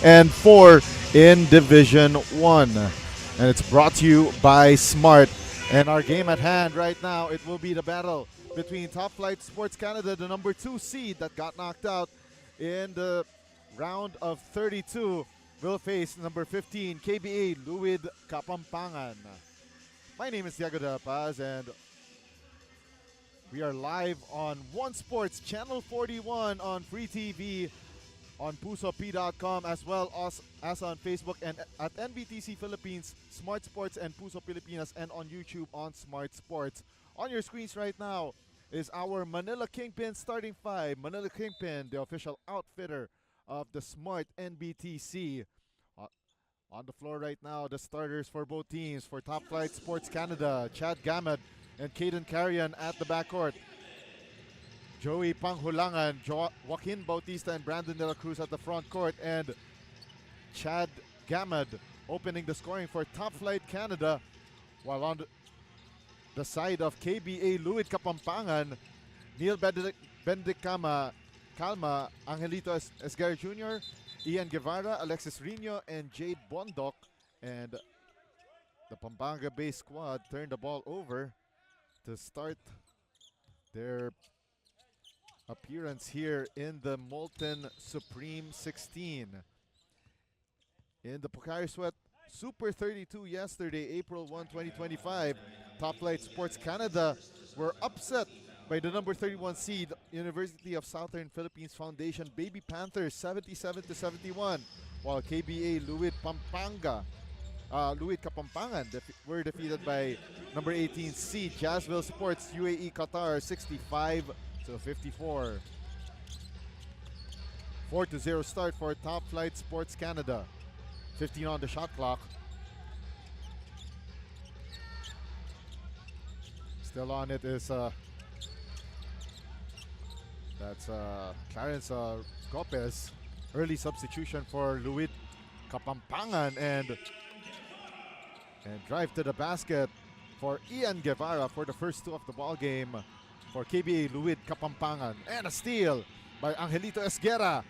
and 4 in Division 1. And it's brought to you by Smart. And our game at hand right now, it will be the battle between Top Flight Sports Canada, the number 2 seed that got knocked out in the round of 32, will face number 15, KBA Luid Kapampangan. My name is Diego De La Paz, and we are live on One Sports Channel 41 on Free TV, on pusop.com, as well as on Facebook and at NBTC Philippines, Smart Sports and Puso Pilipinas, and on YouTube on Smart Sports. On your screens right now is our Manila Kingpin starting 5. Manila Kingpin, the official outfitter of the Smart-NBTC. On the floor right now, the starters for both teams. For Top Flight Sports Canada, Chad Gamad and Caden Carrion at the backcourt. Joey Panghulangan, Joaquin Bautista, and Brandon De La Cruz at the front court. And Chad Gamad opening the scoring for Top Flight Canada. While on the side of KBA Luid Kapampangan, Neil Bendicama, Calma, Angelito Esguerra Jr., Ian Guevara, Alexis Rino, and Jade Bondok. And the Pampanga-based squad turned the ball over to start their appearance here in the Molten Supreme 16. In the Pocari Sweat Super 32 yesterday, April 1, 2025, Top Flight Sports Canada were upset by the number 31 seed, University of Southern Philippines Foundation Baby Panthers, 77-71, while KBA Luid Kapampangan were defeated by number 18 seed Jazzville Sports UAE Qatar, 65-54. 4-0 start for Top Flight Sports Canada. 15 on the shot clock. Still on it is Clarence Gopez. Early substitution for Luid Kapampangan, and drive to the basket for Ian Guevara for the first two of the ball game for KBA Luid Kapampangan. And a steal by Angelito Esguerra.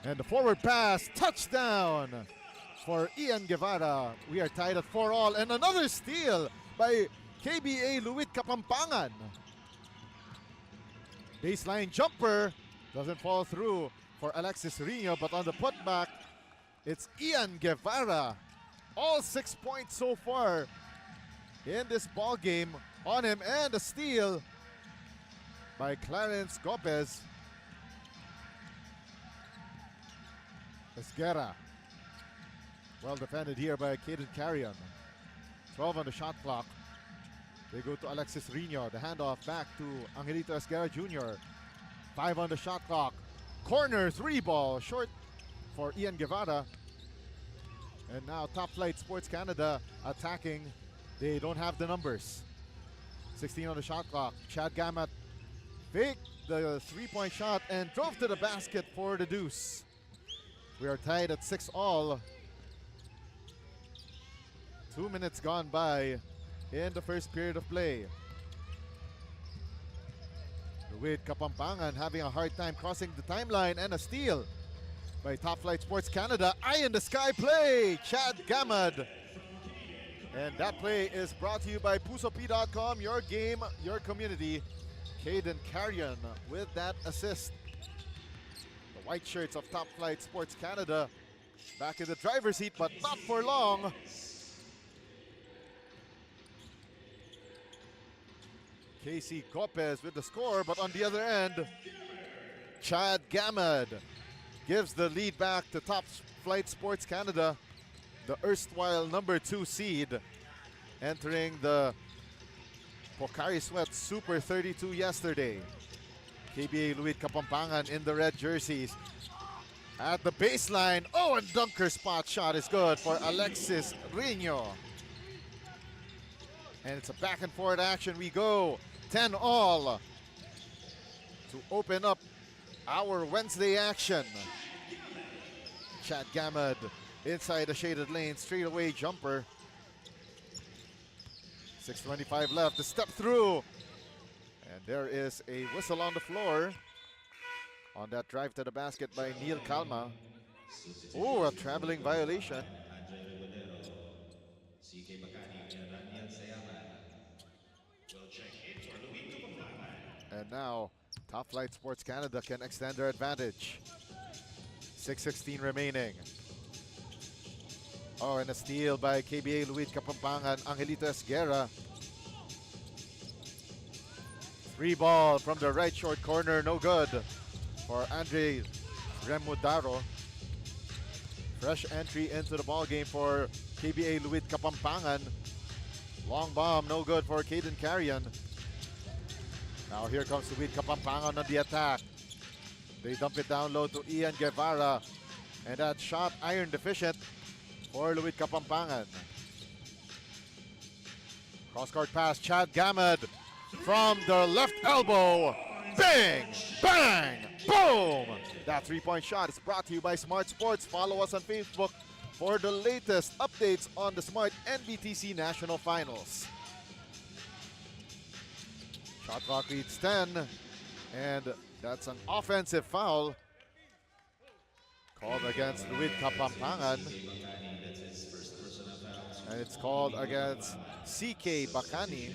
And the forward pass, touchdown for Ian Guevara. We are tied at 4-all, and another steal by KBA Luid Kapampangan. Baseline jumper doesn't fall through for Alexis Rino, but on the putback, it's Ian Guevara. All 6 points so far in this ball game on him, and a steal by Clarence Gopez. Esguerra. Well defended here by Caden Carrion. 12 on the shot clock. They go to Alexis Rino. The handoff back to Angelito Esguerra Jr. 5 on the shot clock. Corner 3 ball short for Ian Guevara. And now Top Flight Sports Canada attacking. They don't have the numbers. 16 on the shot clock. Chad Gamat faked the 3-point shot and drove to the basket for the deuce. We are tied at 6-all. 2 minutes gone by in the first period of play. Luid Kapampangan having a hard time crossing the timeline, and a steal by Top Flight Sports Canada. Eye in the sky play, Chad Gamad. And that play is brought to you by pusop.com, your game, your community. Caden Carrion with that assist. The white shirts of Top Flight Sports Canada back in the driver's seat, but not for long. Casey Gopez with the score, but on the other end, Chad Gamad gives the lead back to Top Flight Sports Canada, the erstwhile number 2 seed, entering the Pocari Sweat Super 32 yesterday. KBA Luid Kapampangan in the red jerseys. At the baseline, oh, and dunker spot shot is good for Alexis Rino. And it's a back and forth action. We go 10-all to open up our Wednesday action. Chad Gamad inside the shaded lane, straightaway jumper. 6:25 left, the step through. And there is a whistle on the floor on that drive to the basket by Neil Calma. Oh, a traveling violation. And now, Top Flight Sports Canada can extend their advantage. 6:16 remaining. Oh, and a steal by KBA Luid Kapampangan, Angelito Esguerra. 3-ball from the right short corner, no good for Andre Remudaro. Fresh entry into the ball game for KBA Luid Kapampangan. Long bomb, no good for Caden Carrion. Now here comes Luid Kapampangan on the attack. They dump it down low to Ian Guevara. And that shot iron deficient for Luid Kapampangan. Cross-court pass, Chad Gamad from the left elbow. Bang! Bang! Boom! That three-point shot is brought to you by Smart Sports. Follow us on Facebook for the latest updates on the Smart-NBTC National Finals. Shot clock reads 10, and that's an offensive foul called against Luid Kapampangan. And it's called against CK Bacani.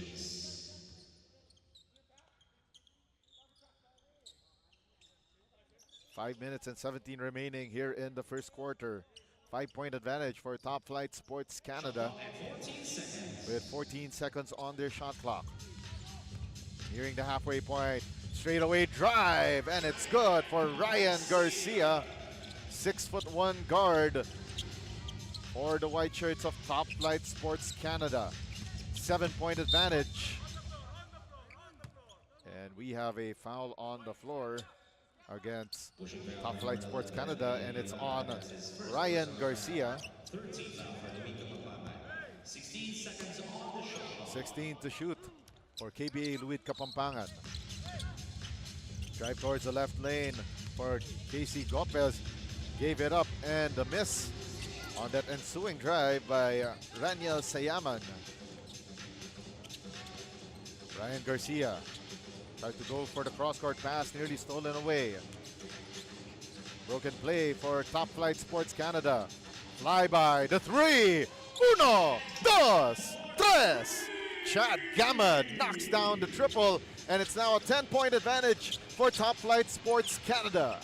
Five minutes and 17 remaining here in the first quarter. 5-point advantage for Top Flight Sports Canada with 14 seconds on their shot clock. Nearing the halfway point, straightaway drive, and it's good for Ryan Garcia. 6'1" guard for the white shirts of Top Flight Sports Canada. 7-point advantage. And we have a foul on the floor against Top Flight Sports Canada, and it's on Ryan Garcia. 16 to shoot for KBA Luid Kapampangan. Drive towards the left lane for Casey Gopez. Gave it up, and a miss on that ensuing drive by Raniel Sayaman. Ryan Garcia tried to go for the cross-court pass, nearly stolen away. Broken play for Top Flight Sports Canada. Flyby, the three. Uno, dos, tres. Chad Gamad knocks down the triple, and it's now a 10-point advantage for Top Flight Sports Canada.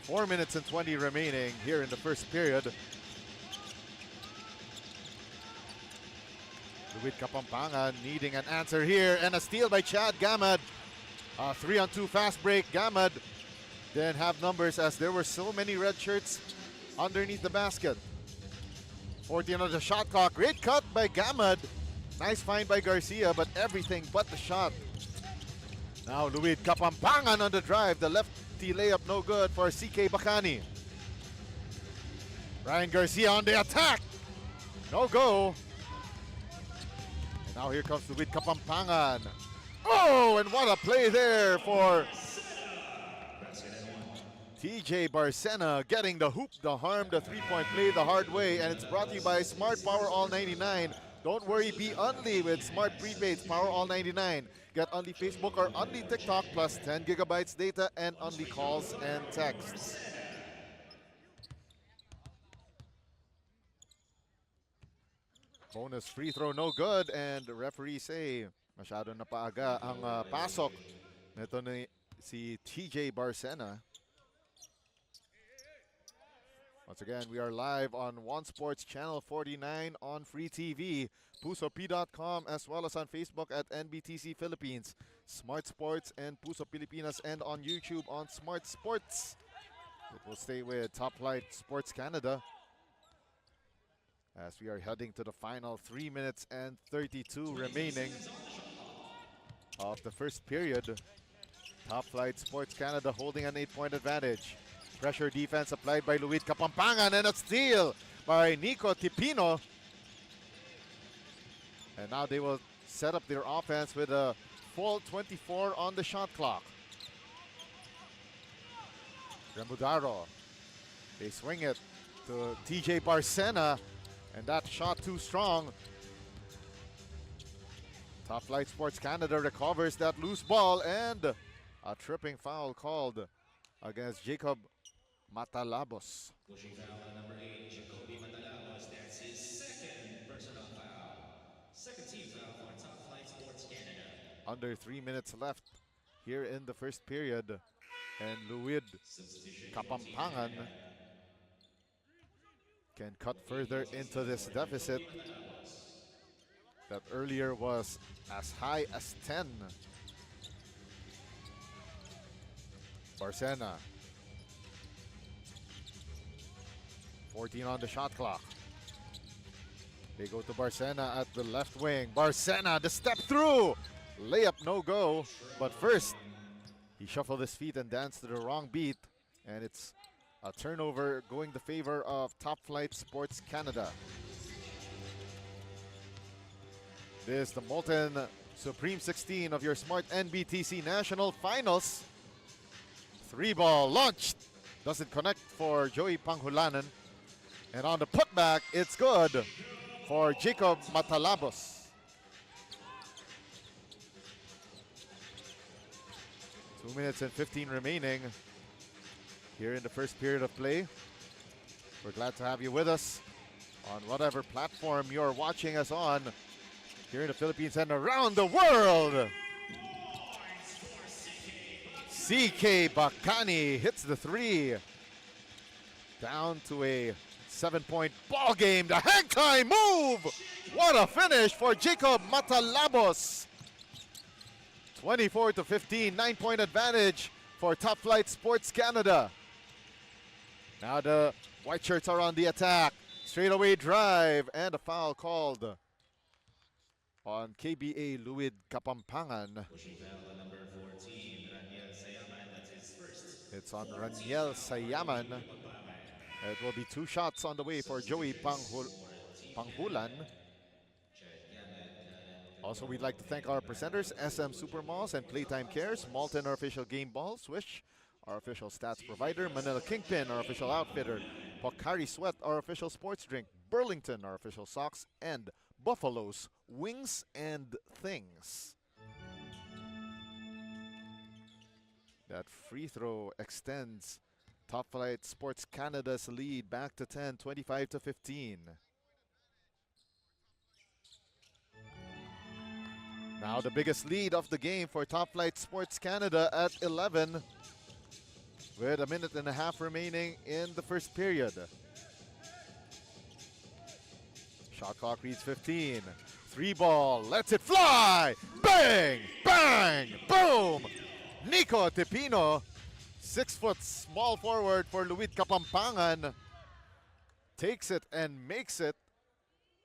4 minutes and 20 remaining here in the first period. Luid Kapampangan needing an answer here, and a steal by Chad Gamad. 3-on-2 fast break. Gamad didn't have numbers as there were so many red shirts underneath the basket. 14 on the shot clock. Great cut by Gamad. Nice find by Garcia, but everything but the shot. Now Luid Kapampangan on the drive. The lefty layup no good for CK Bacani. Ryan Garcia on the attack. No go. Now here comes Luid Kapampangan. Oh, and what a play there for TJ Barcena, getting the hoop, the harm, the three-point play the hard way. And it's brought to you by Smart Power All 99. Don't worry, be Unli with Smart Prepaids Power All 99. Get Unli Facebook or Unli TikTok plus 10 gigabytes data and Unli calls and texts. Bonus free throw, no good, and the referee say masyado na paaga ang pasok nito ni si TJ Barcena. Once again, we are live on One Sports Channel 49 on Free TV, PusoP.com, as well as on Facebook at NBTC Philippines, Smart Sports and Puso Pilipinas, and on YouTube on Smart Sports. It will stay with Top Flight Sports Canada as we are heading to the final 3 minutes and 32 remaining of the first period. Top Flight Sports Canada holding an 8-point advantage. Pressure defense applied by Luid Kapampangan, and a steal by Nico Tipino. And now they will set up their offense with a full 24 on the shot clock. Remudaro. They swing it to TJ Barcena, and that shot too strong. Top Flight Sports Canada recovers that loose ball, and a tripping foul called against Jacob Matalabos. Pushing foul on number 8, Jacoby Matalabos. That's his second personal foul. Second team foul for Top Flight Sports Canada. Under 3 minutes left here in the first period. And Luid Kapampangan can cut further into this deficit that earlier was as high as 10. Barcena. 14 on the shot clock. They go to Barcena at the left wing. Barcena, the step through! Layup no go. But first, he shuffled his feet and danced to the wrong beat. And it's a turnover going the favor of Top Flight Sports Canada. This is the Molten Supreme 16 of your Smart-NBTC National Finals. 3-ball launched. Doesn't connect for Joey Panghulanan. And on the putback, it's good for Jacob Matalabos. 2 minutes and 15 remaining here in the first period of play. We're glad to have you with us on whatever platform you're watching us on here in the Philippines and around the world. CK Bacani hits the 3. Down to a 7-point ball game. The hang time move. What a finish for Jacob Matalabos. 24-15, 9-point advantage for Top Flight Sports Canada. Now the white shirts are on the attack. Straightaway drive and a foul called on KBA Luid Kapampangan. Pushing foul on number 14, Raniel Sayaman. That's his first. It's on Raniel Sayaman. It will be 2 shots on the way for Joey Panghulan. Also, we'd like to thank our presenters, SM Supermalls and Playtime Cares, Malton, our official game ball, Swish, our official stats provider, Manila Kingpin, our official outfitter, Pocari Sweat, our official sports drink, Burlington, our official socks, and Buffalo's Wings and Things. That free throw extends Top Flight Sports Canada's lead back to 10, 25-15. Now the biggest lead of the game for Top Flight Sports Canada at 11 with a minute and a half remaining in the first period. Shot clock reads 15. 3-ball, lets it fly! Bang! Bang! Boom! Nico Tepino, 6-foot small forward for Luid Kapampangan, takes it and makes it.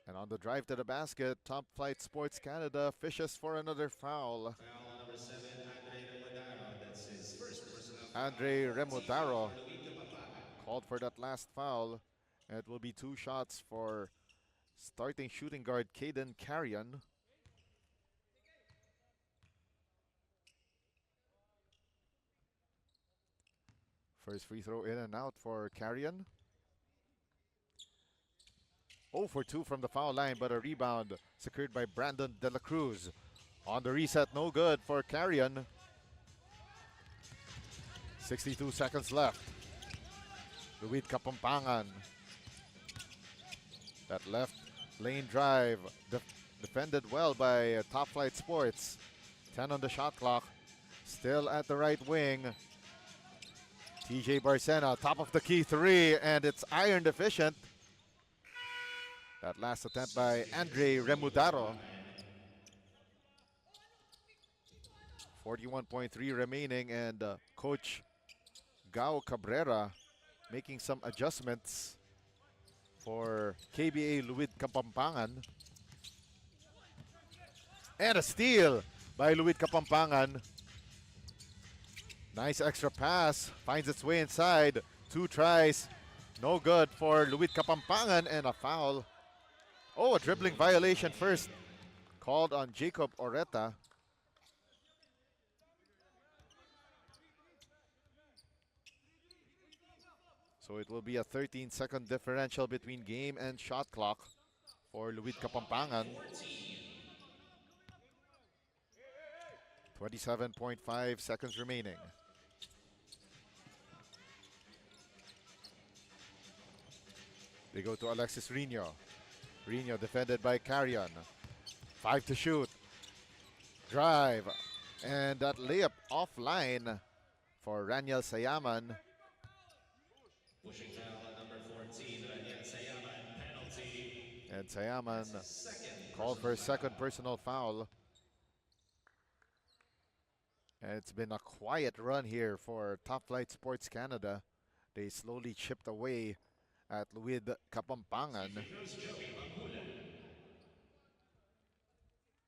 And on the drive to the basket, Top Flight Sports Canada fishes for another foul. Foul number 7, Andre Remodaro. That's his first personal foul. Andre Remodaro called for that last foul. And it will be 2 shots for starting shooting guard Caden Carrion. First free throw in and out for Carrion. 0 for 2 from the foul line, but a rebound secured by Brandon De La Cruz. On the reset, no good for Carrion. 62 seconds left. Luid Kapampangan. That left lane drive defended well by Top Flight Sports. 10 on the shot clock. Still at the right wing. TJ Barcena, top of the key 3, and it's iron deficient. That last attempt by Andre Remodaro. 41.3 remaining, and Coach Gao Cabrera making some adjustments for KBA Luid Kapampangan. And a steal by Luid Kapampangan. Nice extra pass, finds its way inside. 2 tries, no good for Luid Kapampangan, and a foul. Oh, a dribbling violation first, called on Jacob Oreta. So it will be a 13-second differential between game and shot clock for Luid Kapampangan. 27.5 seconds remaining. They go to Alexis Rino. Rino defended by Carrion. 5 to shoot. Drive. And that layup offline for Raniel Sayaman. Pushing foul on number 14, Raniel Sayaman, penalty. And Sayaman Second called for a personal second personal foul. And it's been a quiet run here for Top Flight Sports Canada. They slowly chipped away at Luid Kapampangan.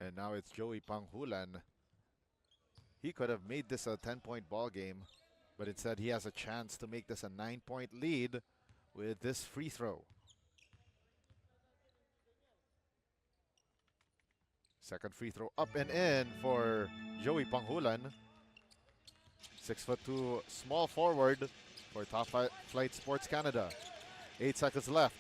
And now it's Joey Panghulan. He could have made this a 10-point ball game, but instead he has a chance to make this a 9-point lead with this free throw. Second free throw up and in for Joey Panghulan. 6'2" small forward for Top Flight Sports Canada. 8 seconds left.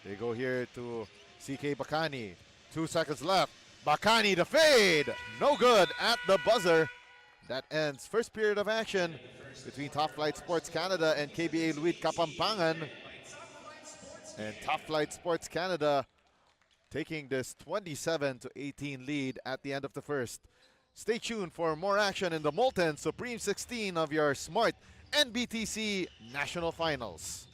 They go here to CK Bacani. 2 seconds left. Bacani the fade. No good at the buzzer. That ends first period of action between Top Flight Sports Canada and KBA Luid Kapampangan. And Top Flight Sports Canada taking this 27-18 lead at the end of the first. Stay tuned for more action in the Molten Supreme 16 of your Smart-NBTC National Finals.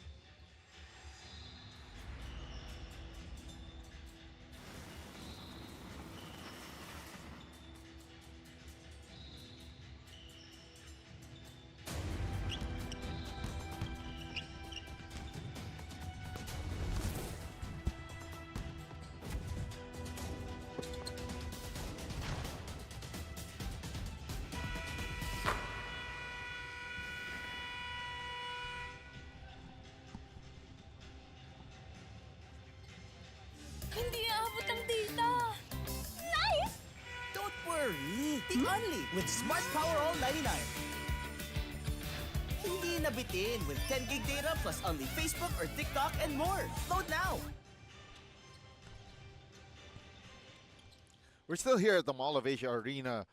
Hindi aabot ang data. Nice! Don't worry, the only with Smart Power All 99. Hindi nabitin with 10 gig data plus only Facebook or TikTok and more. Load now! We're still here at the Mall of Asia Arena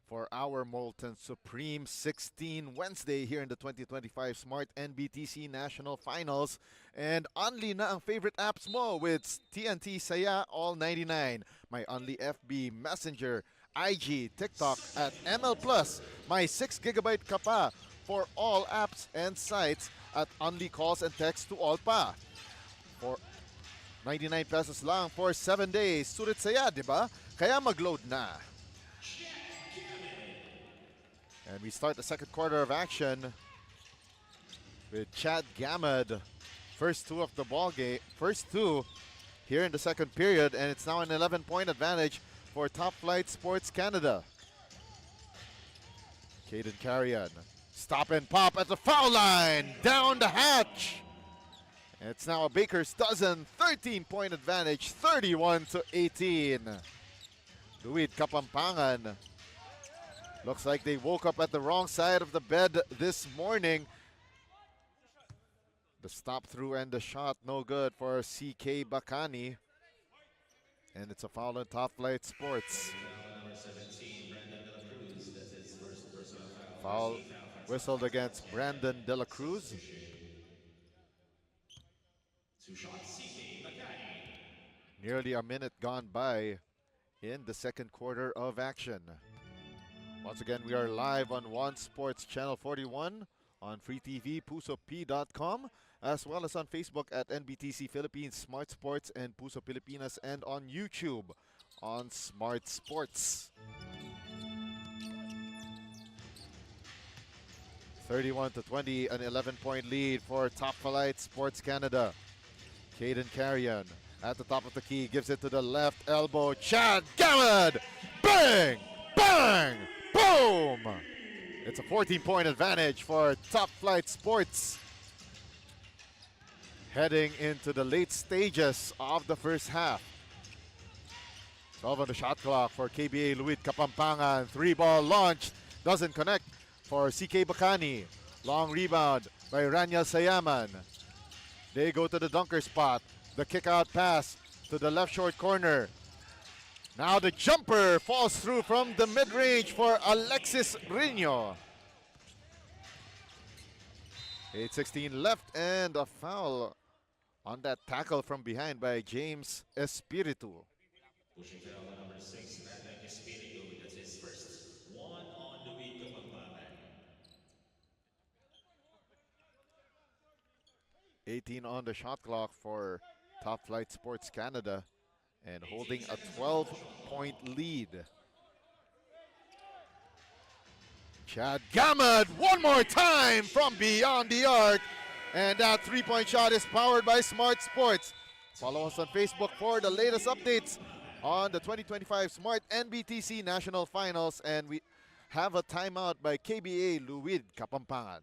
for our Molten Supreme 16 Wednesday here in the 2025 Smart-NBTC National Finals. And only na ang favorite apps mo with TNT Saya All 99. My only FB, Messenger, IG, TikTok at ML Plus. My 6GB ka pa for all apps and sites at only calls and text to all pa. For 99 pesos lang for 7 days. Sulit saya, di ba? Kaya mag-load na. And we start the second quarter of action with Chad Gamad. First two of the ball game, first two here in the second period, and it's now an 11-point advantage for Top Flight Sports Canada. Caden Carrion, stop and pop at the foul line, down the hatch. And it's now a baker's dozen, 13-point advantage, 31-18. Luid Kapampangan. Looks like they woke up at the wrong side of the bed this morning. The stop through and the shot no good for CK Bacani. And it's a foul on Top Flight Sports. Foul whistled against Brandon De La Cruz. Nearly a minute gone by in the second quarter of action. Once again, we are live on One Sports Channel 41, on Free TV, pusop.com, as well as on Facebook at NBTC Philippines, Smart Sports, and Puso Pilipinas, and on YouTube on Smart Sports. 31-20, an 11-point lead for Top Flight Sports Canada. Caden Carrion at the top of the key, gives it to the left elbow. Chad Gamad! Bang! Bang! Boom! It's a 14-point advantage for Top Flight Sports. Heading into the late stages of the first half. 12 on the shot clock for KBA Luid Kapampangan. 3-ball launched. Doesn't connect for CK Bacani. Long rebound by Raniel Sayaman. They go to the dunker spot. The kick-out pass to the left short corner. Now the jumper falls through from the mid-range for Alexis Rino. 8:16 left, and a foul on that tackle from behind by James Espiritu. Pushing foul on number 6, Matt Espiritu. That's his first. One on Luid Kapampangan. 18 on the shot clock for Top Flight Sports Canada and holding a 12-point lead. Chad Gamad one more time from beyond the arc. And that three-point shot is powered by Smart Sports. Follow us on Facebook for the latest updates on the 2025 Smart-NBTC National Finals. And we have a timeout by KBA Luid Kapampangan.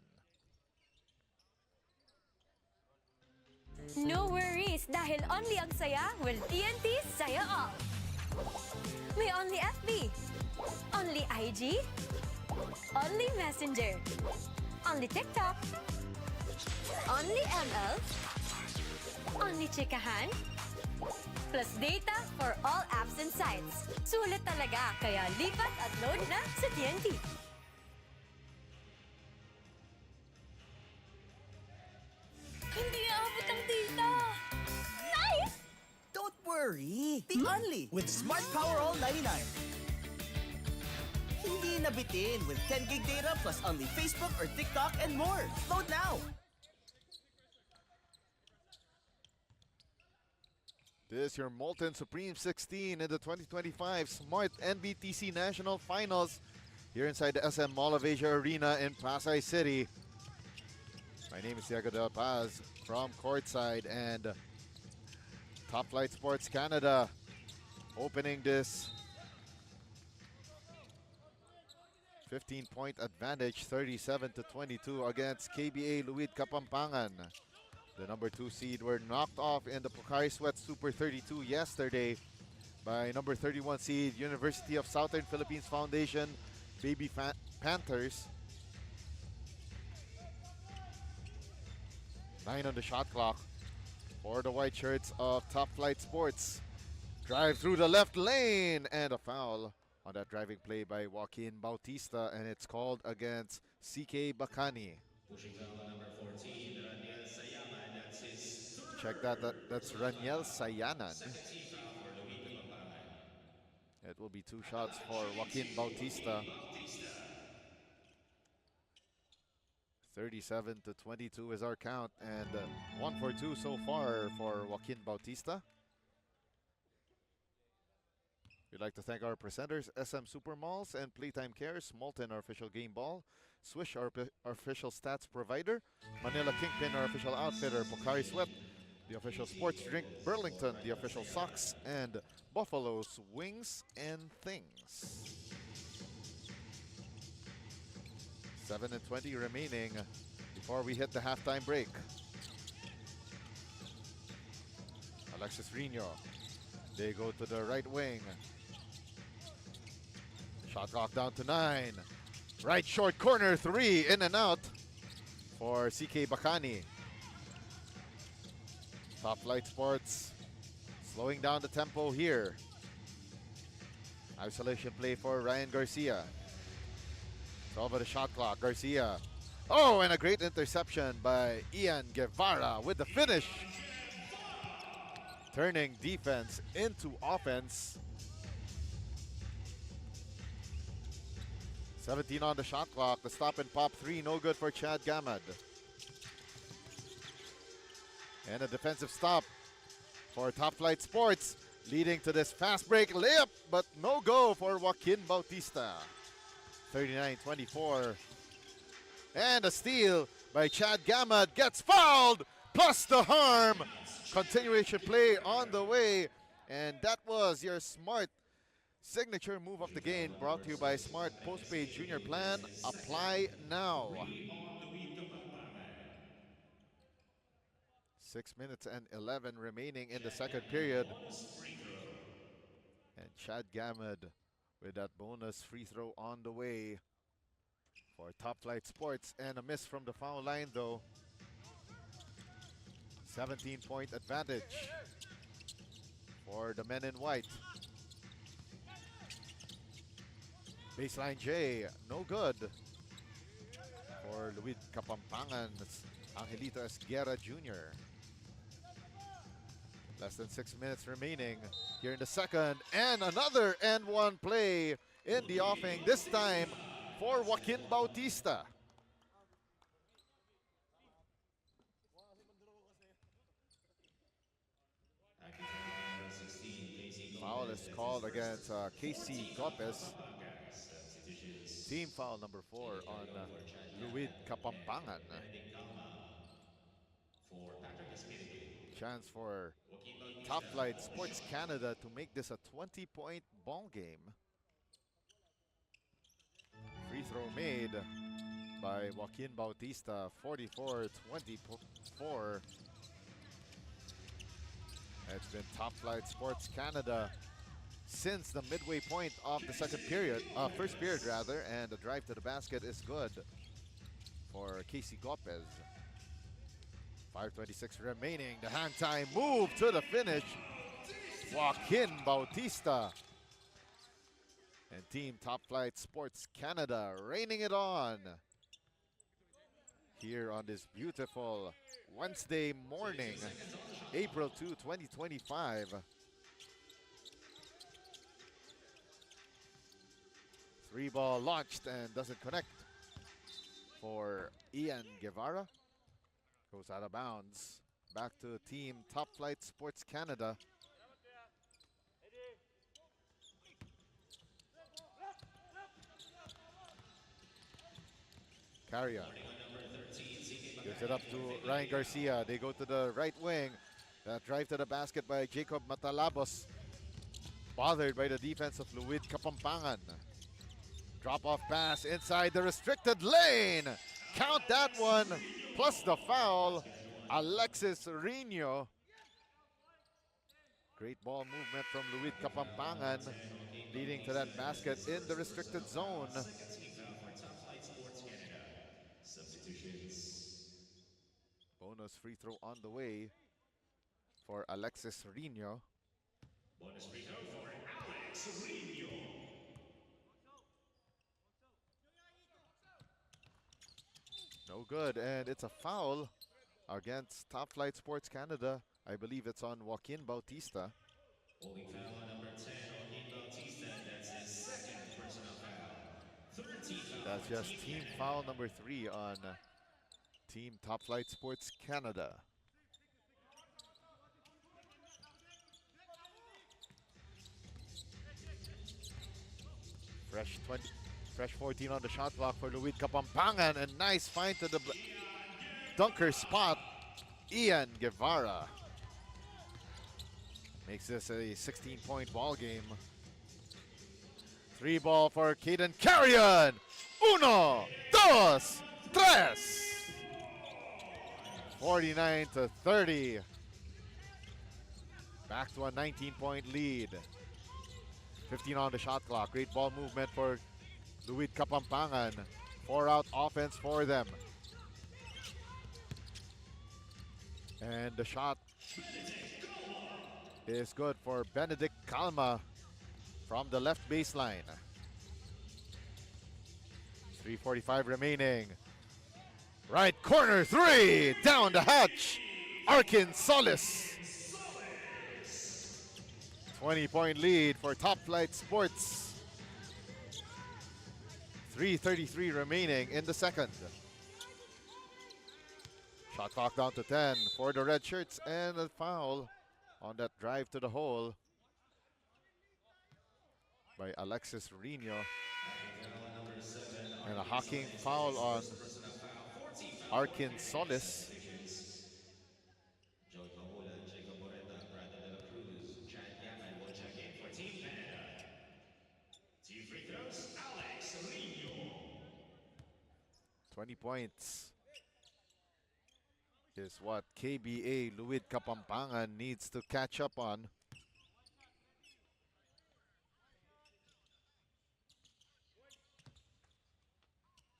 No worries, dahil only ang saya will TNT Saya All. May only FB, only IG, only Messenger, only TikTok, only ML, only Chikahan, plus data for all apps and sites. Sulit talaga, kaya lipat at load na sa TNT. Hindi aabot ang data! Nice! Don't worry! The only with Smart Power All 99. Hindi nabitin with 10 gig data plus only Facebook or TikTok and more. Load now! This is your Molten Supreme 16 in the 2025 Smart-NBTC National Finals here inside the SM Mall of Asia Arena in Pasay City. My name is Diego Del Paz from courtside, and Top Flight Sports Canada opening this 15-point advantage, 37-22 against KBA Luid Kapampangan. The number 2 seed were knocked off in the Pocari Sweat Super 32 yesterday by number 31 seed University of Southern Philippines Foundation Baby Panthers. 9 on the shot clock for the white shirts of Top Flight Sports. Drive through the left lane and a foul on that driving play by Joaquin Bautista, and it's called against CK Bacani. Pushing foul on number 14, Raniel Sayaman. That's his third. Check that's Raniel Sayanan. Second team foul for Luid Kapampangan. It will be 2 shots for Joaquin Bautista. 37-22 is our count, and 1 for 2 so far for Joaquin Bautista. We'd like to thank our presenters, SM Supermalls and Playtime Cares, Molten, our official game ball, Swish, our official stats provider, Manila Kingpin, our official outfitter, Pocari Sweat, the official sports drink, Burlington, the official socks, and Buffalo's Wings and Things. 7:20 remaining before we hit the halftime break. Alexis Rino, they go to the right wing. Shot clock down to 9. Right short corner 3, in and out for CK Bacani. Top Flight Sports slowing down the tempo here. Isolation play for Ryan Garcia. It's over the shot clock. Garcia. Oh, and a great interception by Ian Guevara with the finish. Turning defense into offense. 17 on the shot clock. The stop and pop 3, no good for Chad Gamad. And a defensive stop for Top Flight Sports, leading to this fast break layup, but no go for Joaquin Bautista. 39-24. And a steal by Chad Gamad, gets fouled, plus the harm. Continuation play on the way. And that was your Smart signature move of the game, brought to you by Smart Postpaid Junior Plan. Apply now. 6 minutes and 11 remaining in the second period. And Chad Gamad with that bonus free throw on the way for Top Flight Sports, and a miss from the foul line though. 17-point advantage for the men in white. Baseline J, no good for Luid Kapampangan. Angelito Esguerra Jr. Less than 6 minutes remaining here in the second. And another and one play in the offing, this time for Joaquin Bautista. Acting foul number 16, Casey Foul Gomez. is called against Casey 14, Gomez. Kapampangan. Substitutions. Team foul number 4 on Luid Kapampangan. Benedict Calma for Patrick Espiritu. Chance for Joaquin Bautista. Top Flight Sports Canada to make this a 20-point ball game. Free throw made by Joaquin Bautista, 44-24. It's been Top Flight Sports Canada since the midway point of the first period rather, and the drive to the basket is good for Casey Gomez. 5:26 remaining. The hang time move to the finish. Joaquin Bautista. And Team Top Flight Sports Canada raining it on here on this beautiful Wednesday morning, April 2, 2025. Three ball launched and doesn't connect for Ian Guevara. Goes out of bounds. Back to Team Top Flight Sports Canada. Carrier gives it up to Ryan Garcia. They go to the right wing. That drive to the basket by Jacob Matalabos. Bothered by the defense of Luid Kapampangan. Drop-off pass inside the restricted lane. Count that one, plus the foul. Alexis Rino. Great ball movement from Luid Kapampangan, leading to that basket in the restricted zone. Substitutions. Bonus free throw on the way for Alexis Rino. Bonus free throw for Alex Rino. No good, and it's a foul against Top Flight Sports Canada. I believe it's on Joaquin Bautista. Holding foul on number 10, Joaquin Bautista. That's his second personal foul. 13 foul. That's just team foul number 3 on Team Top Flight Sports Canada. Fresh 14 on the shot clock for Luid Kapampangan, and nice find to the dunker spot. Ian Guevara makes this a 16-point ball game. 3 ball for Caden Carrion. 1, 2, 3. 49-30. Back to a 19-point lead. 15 on the shot clock. Great ball movement for Luid Kapampangan. 4-out offense for them. And the shot is good for Benedict Calma from the left baseline. 3:45 remaining. Right corner 3, down the hatch. Arkin Solis. 20-point lead for Top Flight Sports. 3:33 remaining in the second. Shot clock down to 10 for the red shirts, and a foul on that drive to the hole by Alexis Rino. And a hacking foul on Arkin Solis. Joey Kahula, Jacob Moreta, Brandon De La Cruz, Chad Gammon will check in for Team Canada. Team free throws, Alex Rino. 20 points is what KBA Luid Kapampangan needs to catch up on.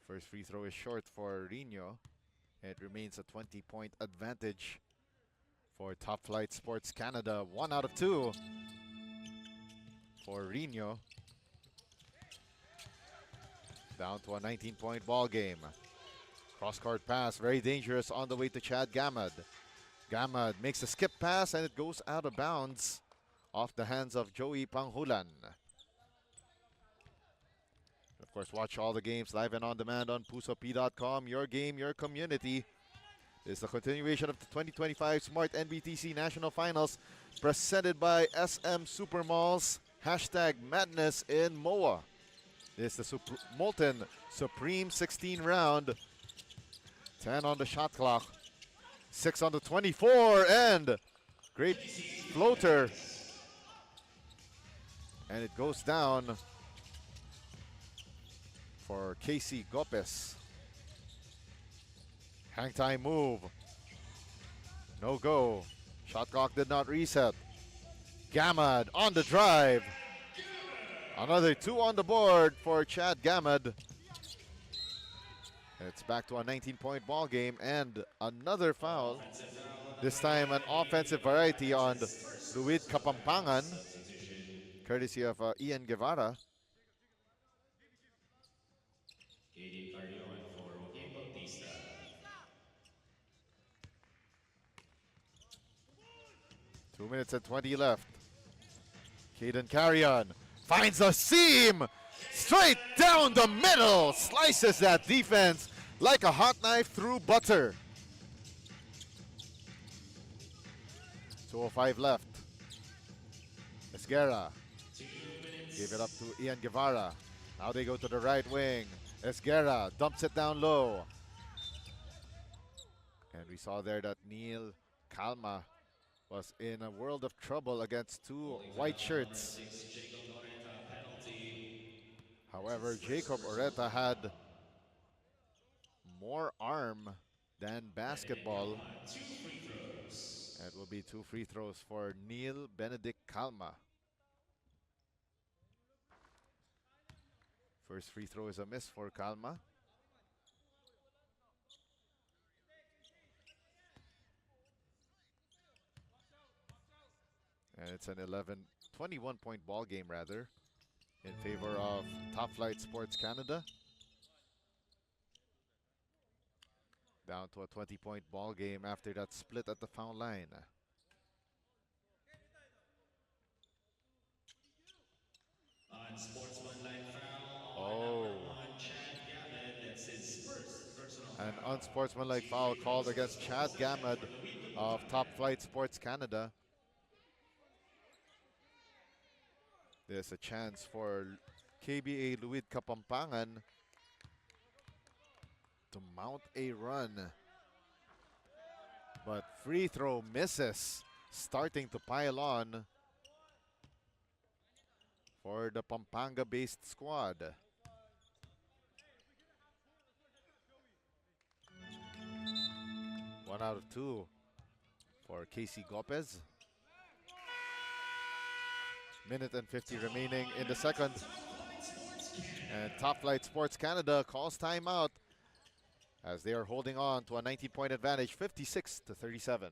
First free throw is short for Rino. It remains a 20-point advantage for Top Flight Sports Canada. 1 out of 2 for Rino. Down to a 19-point ball game. Cross-court pass, very dangerous on the way to Chad Gamad. Gamad makes a skip pass and it goes out of bounds off the hands of Joey Panghulan. Of course, watch all the games live and on demand on pusop.com. Your game, your community. This is the continuation of the 2025 Smart-NBTC National Finals presented by SM Supermalls. Hashtag Madness in MOA. This is the Molten Supreme 16 round. 10 on the shot clock. 6 on the 24 and great floater. And it goes down for Casey Gopes. Hang time move. No go. Shot clock did not reset. Gamad on the drive. Another 2 on the board for Chad Gamad. It's back to a 19-point ball game and another foul. This time an offensive variety on Luid Kapampangan, courtesy of Ian Guevara. Two minutes and 20 left. Caden Carrion finds a seam! Straight down the middle! Slices that defense like a hot knife through butter. 2:05 left. Esguerra gave it up to Ian Guevara. Now they go to the right wing. Esguerra dumps it down low. And we saw there that Neil Calma was in a world of trouble against two white shirts. However, Jacob Oreta had more arm than basketball. It will be 2 free throws for Neil Benedict Calma. First free throw is a miss for Calma. And it's an 21-point ball game rather in favor of Top Flight Sports Canada. Down to a 20-point ball game after that split at the foul line. Unsportsmanlike foul on number 1, Chad Gamad. That's his first personal An foul. unsportsmanlike foul called against Chad Gamad of Top Flight Sports Canada. There's a chance for KBA Luid Kapampangan to mount a run. But free throw misses, starting to pile on for the Pampanga-based squad. One out of 2 for Casey Gopes. Minute and 50 remaining in the second. And Top Flight Sports Canada calls timeout as they are holding on to a 19-point advantage, 56-37.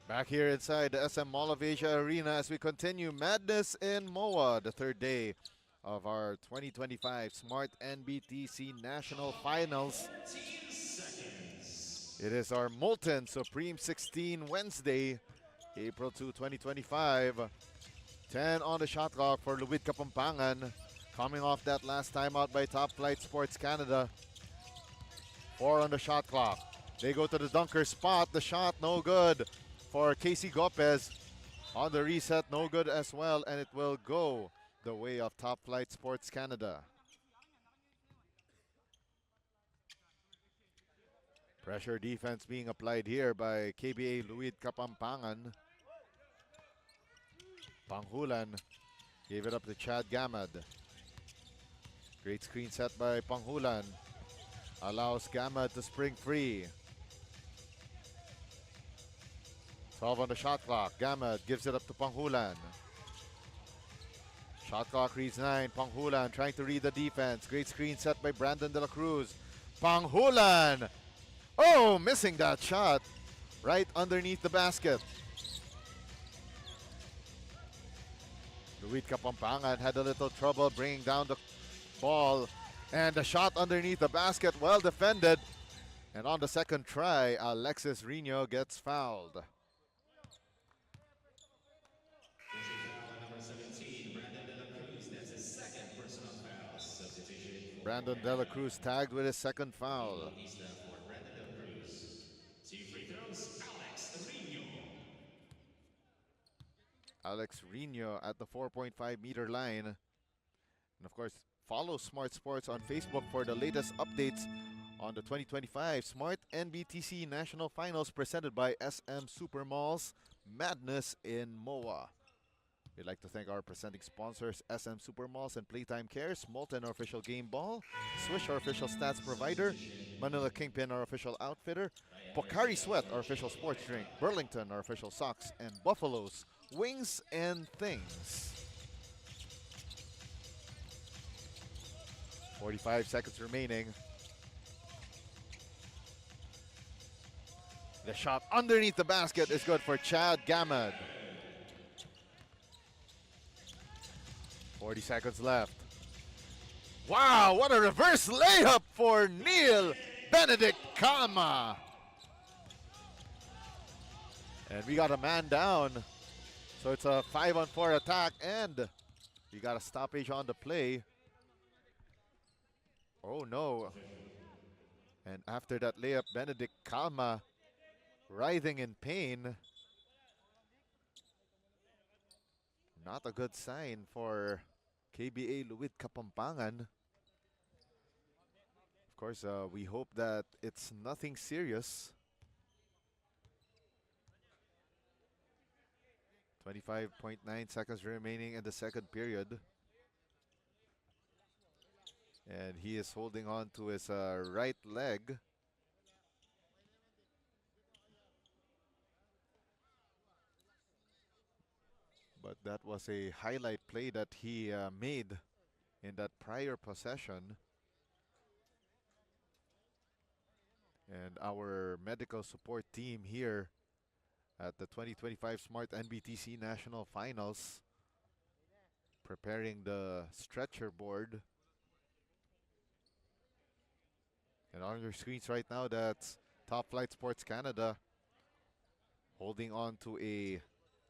Back here inside the SM Mall of Asia Arena as we continue Madness in MOA, the third day of our 2025 Smart-NBTC National Finals. It is our Molten Supreme 16 Wednesday, April 2, 2025. 10 on the shot clock for Luid Kapampangan, coming off that last timeout by Top Flight Sports Canada. 4 on the shot clock. They go to the dunker spot. The shot no good for Casey Gopes. On the reset, no good as well, and it will go the way of Top Flight Sports Canada. Pressure defense being applied here by KBA Luid Kapampangan. Panghulan gave it up to Chad Gamad. Great screen set by Panghulan. Allows Gamad to spring free. 12 on the shot clock. Gamad gives it up to Panghulan. Shot clock reads 9. Panghulan trying to read the defense. Great screen set by Brandon De La Cruz. Panghulan! Oh, missing that shot. Right underneath the basket. Luid Kapampangan had a little trouble bringing down the ball. And the shot underneath the basket, well defended. And on the second try, Alexis Rino gets fouled. Number 17, Brandon De La Cruz. That's his second personal foul. Substitution for Brandon De La Cruz tagged with his second foul. Bautista for Brandon De La Cruz. 2 free throws, Alex Rino. Alex Rino at the 4.5-meter line. And of course, follow Smart Sports on Facebook for the latest updates on the 2025 Smart-NBTC National Finals presented by SM Supermalls Madness in MOA. We'd like to thank our presenting sponsors, SM Supermalls and Playtime Cares, Molten, our official game ball, Swish, our official stats provider, Manila Kingpin, our official outfitter, Pocari Sweat, our official sports drink, Burlington, our official socks, and Buffalo's Wings and Things. 45 seconds remaining. The shot underneath the basket is good for Chad Gamad. 40 seconds left. Wow, what a reverse layup for Neil Benedict Kama. And we got a man down. So it's a 5-on-4 attack, and we got a stoppage on the play. Oh no. And after that layup, Benedict Kama writhing in pain. Not a good sign for KBA Luid Kapampangan. Of course, we hope that it's nothing serious. 25.9 seconds remaining in the second period. And he is holding on to his right leg. But that was a highlight play that he made in that prior possession. And our medical support team here at the 2025 Smart-NBTC National Finals preparing the stretcher board. And on your screens right now, that's Top Flight Sports Canada holding on to a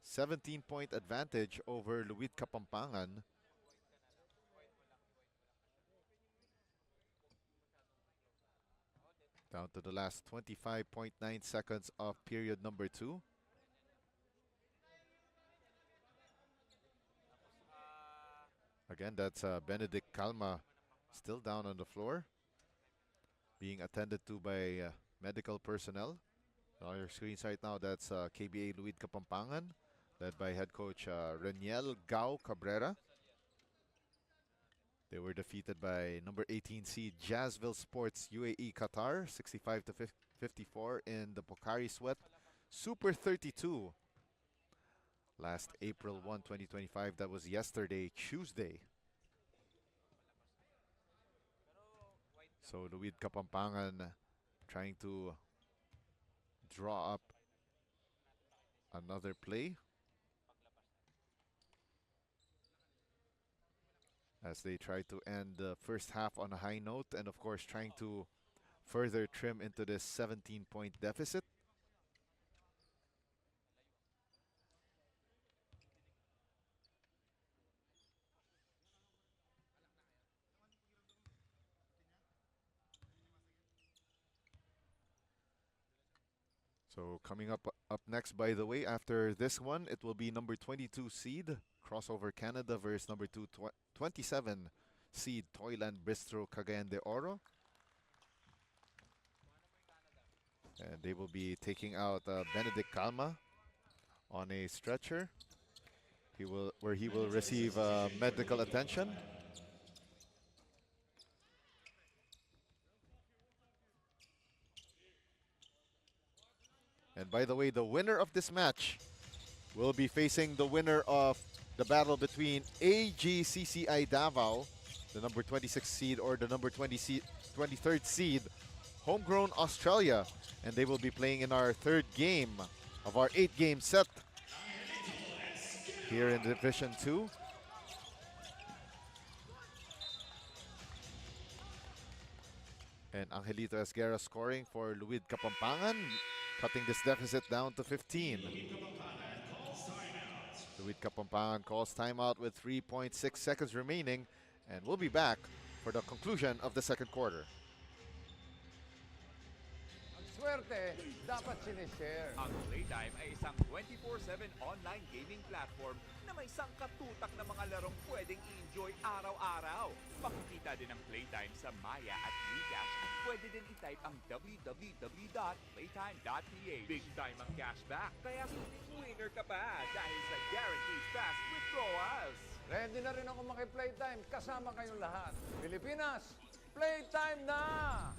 17-point advantage over Luid Kapampangan. Down to the last 25.9 seconds of period number 2. Again, that's Benedict Kalma still down on the floor, being attended to by medical personnel. On your screens right now, that's KBA Luid Kapampangan, led by head coach Reniel Gao Cabrera. They were defeated by number 18 seed Jazzville Sports UAE Qatar, 65 to 54 in the Pocari Sweat Super 32. Last April 1, 2025, that was yesterday, Tuesday. So Luid Kapampangan trying to draw up another play as they try to end the first half on a high note, and of course trying to further trim into this 17-point deficit. So coming up next, by the way, after this one, it will be number 22 seed Crossover Canada versus number 27 seed Toyland Bistro Cagayan de Oro. And they will be taking out Benedict Calma on a stretcher. Where he will receive medical attention. And by the way, the winner of this match will be facing the winner of the battle between AGCCI Davao, the number 26 seed, or the number 23rd seed, Homegrown Australia. And they will be playing in our third game of our 8-game set here in Division 2. And Angelito Esguerra scoring for Luid Kapampangan, cutting this deficit down to 15. Luid Kapampangan calls timeout with 3.6 seconds remaining, and we'll be back for the conclusion of the second quarter. Swerte, dapat sinishare. Ang Playtime ay isang 24/7 online gaming platform na may sangkatutak na mga larong pwedeng i-enjoy araw-araw. Makikita din ang Playtime sa Maya at Gcash at pwede din i-type ang www.playtime.ph. Big time ang cashback, kaya winner ka pa dahil sa guaranteed fast withdrawals. Ready na rin ako maki-Playtime kasama kayong lahat. Pilipinas, Playtime na!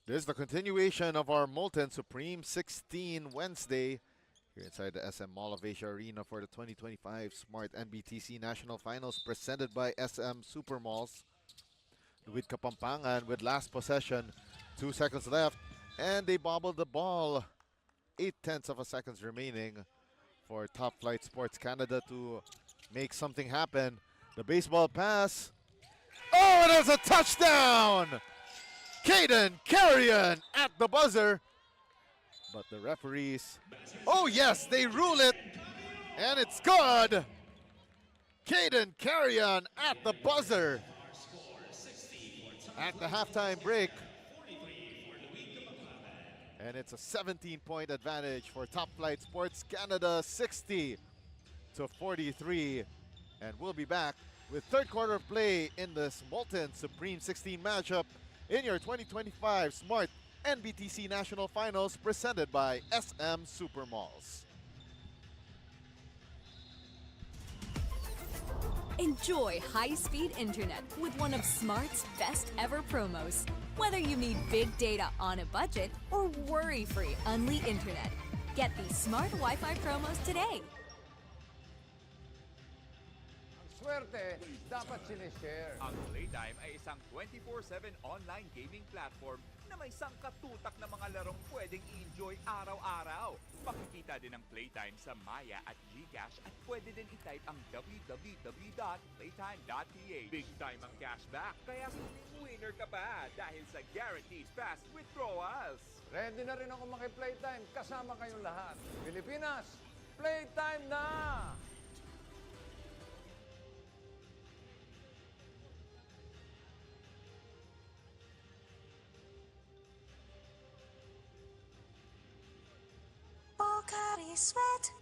This is the continuation of our Molten Supreme 16 Wednesday here inside the SM Mall of Asia Arena for the 2025 Smart-NBTC National Finals presented by SM Supermalls. Luid Kapampangan with last possession, 2 seconds left, and they bobbled the ball. 0.8 of a seconds remaining for Top Flight Sports Canada to make something happen. The baseball pass. Oh, it is a touchdown! Caden Carrion at the buzzer. But the referees, oh yes, they rule it. And it's good. Caden Carrion at the buzzer. At the halftime break. And it's a 17-point advantage for Top Flight Sports Canada, 60-43. And we'll be back with third quarter play in this Molten Supreme 16 matchup in your 2025 Smart-NBTC National Finals presented by SM Supermalls. Enjoy high-speed internet with one of Smart's best ever promos. Whether you need big data on a budget or worry-free Unli internet, get these Smart Wi-Fi promos today. Swerte, dapat sinishare. Ang Playtime ay isang 24/7 online gaming platform na may sangkatutak na mga larong pwedeng i-enjoy araw-araw. Makikita din ang Playtime sa Maya at Gcash at pwede din i-type ang www.playtime.ph. Big time ang cashback, kaya winner ka pa dahil sa guaranteed fast withdrawals. Ready na rin ako maki-Playtime kasama kayong lahat. Pilipinas, Playtime na! Pocari Sweat.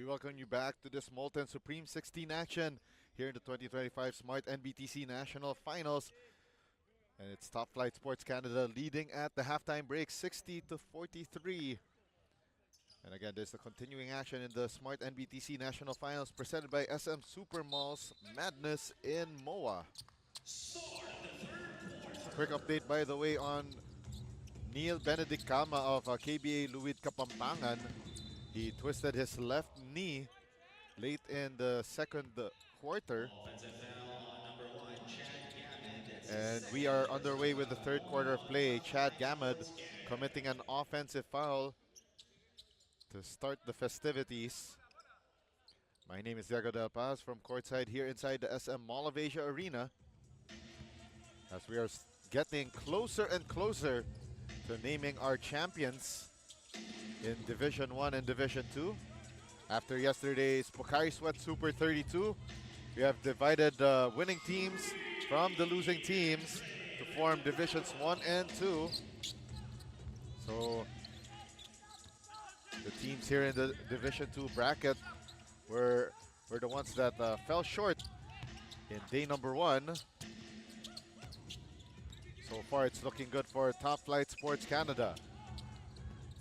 We welcome you back to this Molten Supreme 16 action here in the 2025 Smart-NBTC National Finals. And it's Top Flight Sports Canada leading at the halftime break 60-43. And again, there's the continuing action in the Smart-NBTC National Finals presented by SM Supermalls Madness in MOA. Quick update, by the way, on Neil Benedict Kama of KBA Luid Kapampangan. He twisted his left knee late in the second quarter. And we are underway with the third quarter of play. Chad Gamad committing an offensive foul to start the festivities. My name is Diego Del Paz from courtside here inside the SM Mall of Asia Arena. As we are getting closer and closer to naming our champions in Division 1 and Division 2. After yesterday's Pocari Sweat Super 32, we have divided the winning teams from the losing teams to form Divisions 1 and 2. So the teams here in the Division 2 bracket were the ones that fell short in day number 1. So far, it's looking good for Top Flight Sports Canada.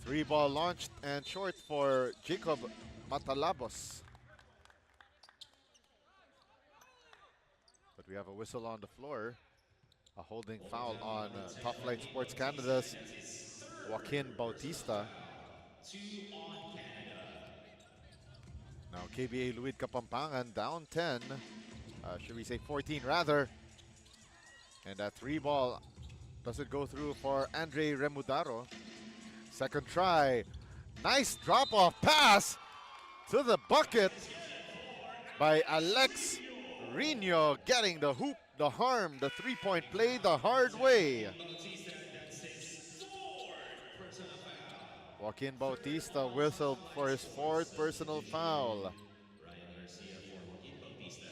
3-ball launched and short for Jacob Matalabos. But we have a whistle on the floor. A holding foul on Top Flight Sports Canada's Joaquin Bautista. Now KBA Luid Kapampangan down 10. Should we say 14 rather. And that 3-ball doesn't go through for Andre Remudaro. Second try. Nice drop-off pass to the bucket by Alex Rino, getting the hoop, the harm, the three-point play the hard way. Joaquin Bautista whistled for his 4th personal foul. Ryan Garcia for Joaquin Bautista.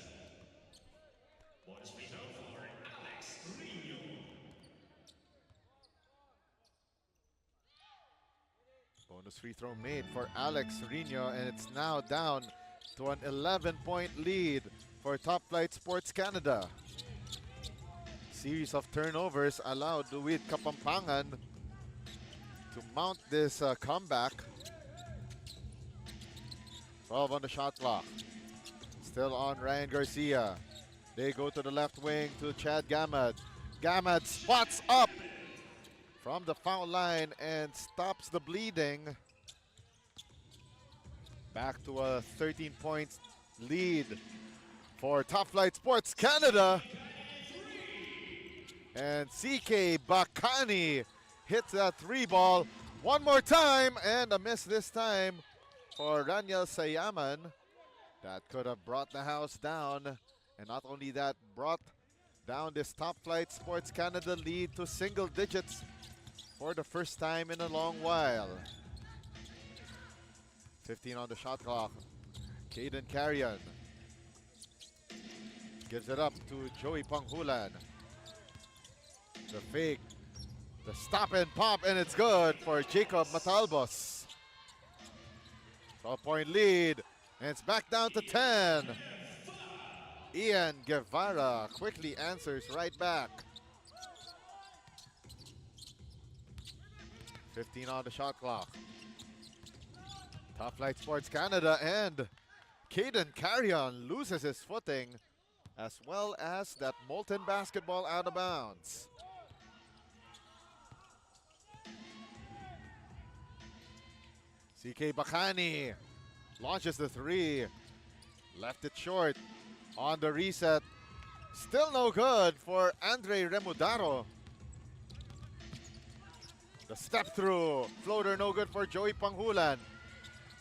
Bonus free throw for Alex Rino. Bonus free throw made for Alex Rino, and it's now down to an 11-point lead for Top Flight Sports Canada. Series of turnovers allowed Luid Kapampangan to mount this comeback. 12 on the shot clock. Still on Ryan Garcia. They go to the left wing to Chad Gamad. Gamad spots up from the foul line and stops the bleeding. Back to a 13-point lead for Top Flight Sports Canada. And CK Bakani hits that 3-ball one more time, and a miss this time for Raniel Sayaman. That could have brought the house down. And not only that, brought down this Top Flight Sports Canada lead to single digits for the first time in a long while. 15 on the shot clock. Caden Carrion gives it up to Joey Panghulan. The fake, the stop and pop, and it's good for Jacob Matalbos. 12-point lead, and it's back down to 10. Ian Guevara quickly answers right back. 15 on the shot clock. Top Flight Sports Canada and Caden Carrion loses his footing, as well as that Molten basketball out of bounds. CK Bakani launches the 3. Left it short on the reset. Still no good for Andre Remudaro. The step through. Floater no good for Joey Panghulan.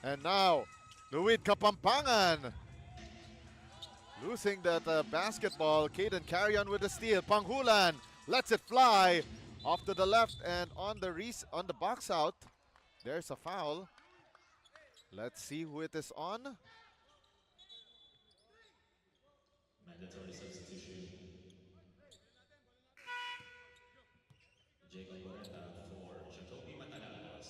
And now, Luid Kapampangan losing that basketball. Caden Carrion with the steal. Panghulan lets it fly off to the left and on the box out. There's a foul. Let's see who it is on. Mandatory substitution. Jacob Boreta for Jacoby Matalavos.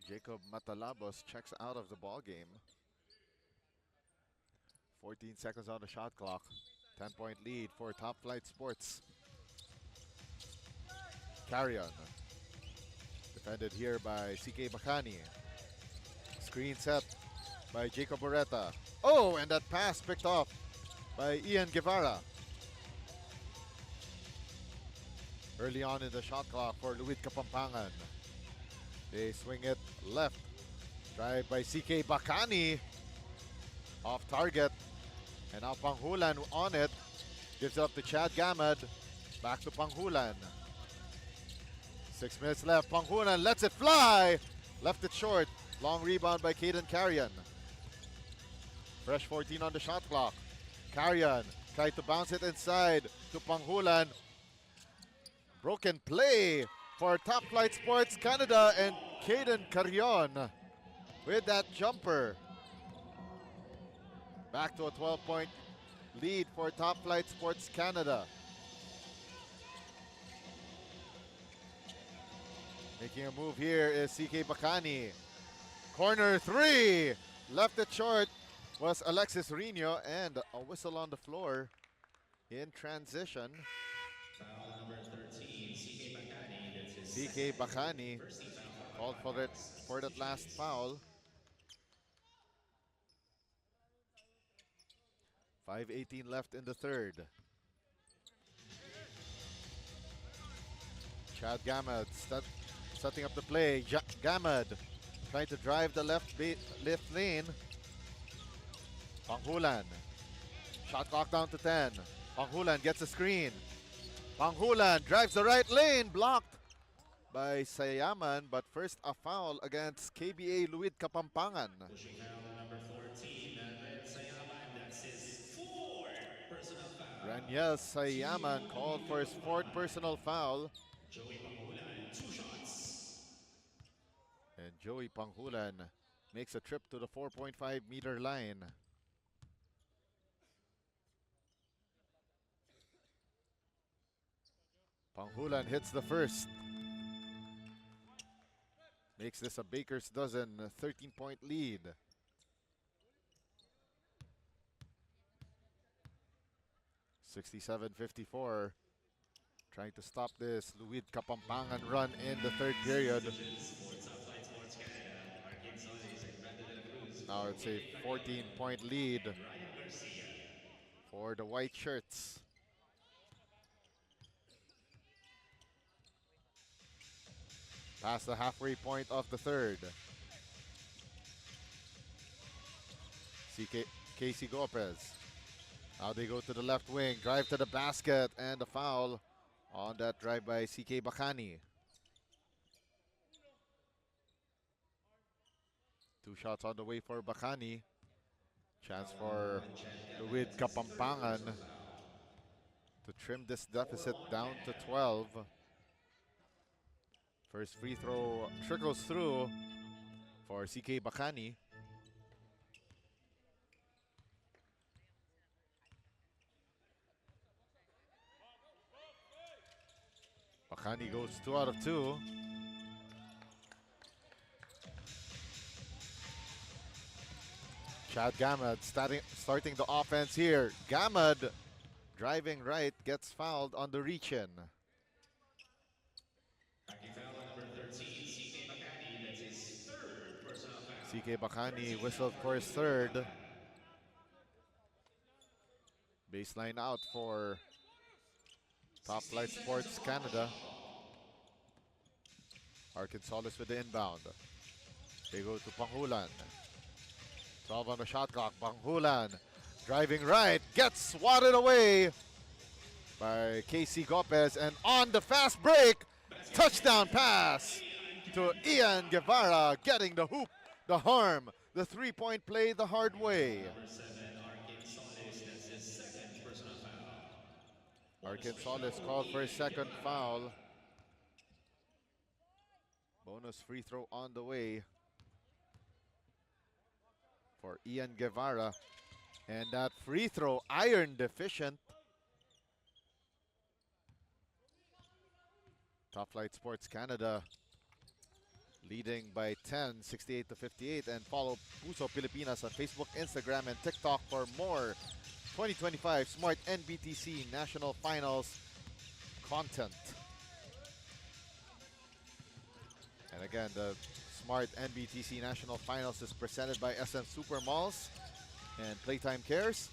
Jacob Matalabos checks out of the ball game. 14 seconds on the shot clock. 10-point lead for Top Flight Sports. Carrion. Defended here by CK Bacani. Screen set by Jacob Boreta. Oh, and that pass picked off by Ian Guevara. Early on in the shot clock for Luid Kapampangan. They swing it left. Drive by CK Bacani. Off target. And now Panghulan on it. Gives it up to Chad Gamad. Back to Panghulan. 6 minutes left. Panghulan lets it fly. Left it short. Long rebound by Caden Carrion. Fresh 14 on the shot clock. Carrion tried to bounce it inside to Panghulan. Broken play for Top Flight Sports Canada and Caden Carrion with that jumper. Back to a 12-point lead for Top Flight Sports Canada. Making a move here is CK Bacani. Corner three. Left it short was Alexis Rino, and a whistle on the floor in transition. Foul number 13, CK Bacani. That's his CK Bacani first team foul called for it for that last foul. 5:18 left in the third. Chad Gamad setting up the play. Gamad trying to drive the left lane. Panghulan. Shot clock down to 10. Panghulan gets a screen. Panghulan drives the right lane. Blocked by Sayaman. But first a foul against KBA Luid Kapampangan. Pushing foul number 14, Red Sayaman. That's his fourth personal foul. Raniel Sayaman called for his fourth personal foul. Joey Panghulan, 2 shots. And Joey Panghulan makes a trip to the 4.5-meter line. Panghulan hits the first. Makes this a baker's dozen, 13-point lead. (67-54). Trying to stop this Luid Kapampangan run in the third period. Now it's a 14-point lead for the white shirts. Past the halfway point of the third. Casey Gomez. Now they go to the left wing, drive to the basket, and a foul on that drive by CK Bacani. 2 shots on the way for Bacani. Chance for Luid Kapampangan to trim this deficit down to 12. First free throw trickles through for CK Bacani. Bacani goes 2 out of 2. Chad Gamad starting the offense here. Gamad driving right, gets fouled on the reach-in. Foul number 13, CK Bacani. That's his third personal foul. CK Bacani whistled for his third. Baseline out for Top Flight Sports Canada. Arkansas with the inbound. They go to Panghulan. 12 on the shot clock. Panghulan driving right, gets swatted away by Casey Gomez, and on the fast break, touchdown pass to Ian Guevara, getting the hoop, the harm, the 3-point play the hard way. Number 7, Arkansas. That's his second personal foul. Arkansas called for his second foul. Bonus free throw on the way for Ian Guevara. And that free throw, iron deficient. Top Flight Sports Canada leading by 10, 68 to 58. And follow Puso Pilipinas on Facebook, Instagram, and TikTok for more 2025 Smart-NBTC National Finals content. And again, the Smart-NBTC National Finals is presented by SM Super Malls and Playtime Cares.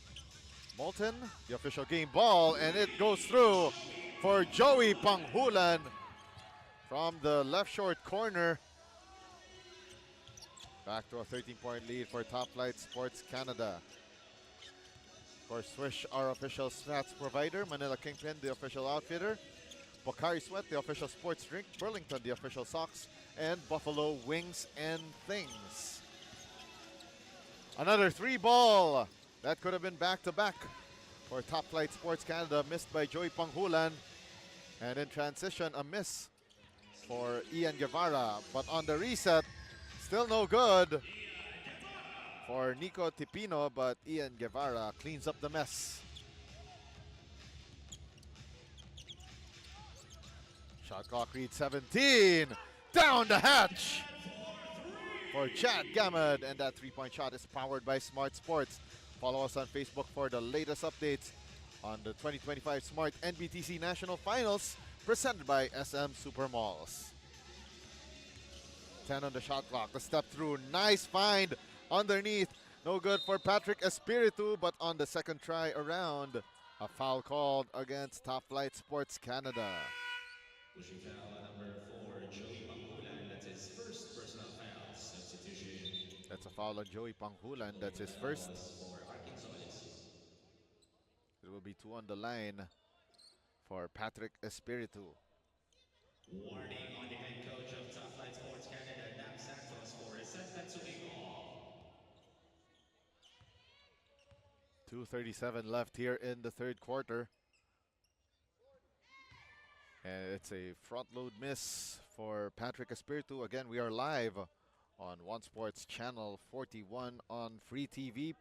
Molten, the official game ball, and it goes through for Joey Panghulan from the left short corner. Back to a 13-point lead for Top Flight Sports Canada. For Swish, our official stats provider. Manila Kingpin, the official outfitter. Pocari Sweat, the official sports drink. Burlington, the official socks. And Buffalo Wings and Things. Another 3-ball. That could have been back-to-back for Top Flight Sports Canada. Missed by Joey Panghulan. And in transition, a miss for Ian Guevara. But on the reset, still no good for Nico Tipino, but Ian Guevara cleans up the mess. Shot clock reads 17. Down the hatch for Chad Gamad, and that 3-point shot is powered by Smart Sports. Follow us on Facebook for the latest updates on the 2025 Smart-NBTC National Finals presented by SM Super Malls. 10 on the shot clock. The step through. Nice find underneath. No good for Patrick Espiritu, but on the second try around, a foul called against Top Flight Sports Canada. Pushing foul number 4, Joey Panghulan. That's his first personal foul. Substitution. That's a foul on Joey Panghulan. That's his first. For Arkansas. It will be 2 on the line for Patrick Espiritu. Warning on the head coach of Top Flight Sports Canada, Nam Santos, for a sentence to be called. 2:37 left here in the third quarter. And it's a front load miss for Patrick Espiritu. Again, we are live on One Sports Channel 41 on Free TV,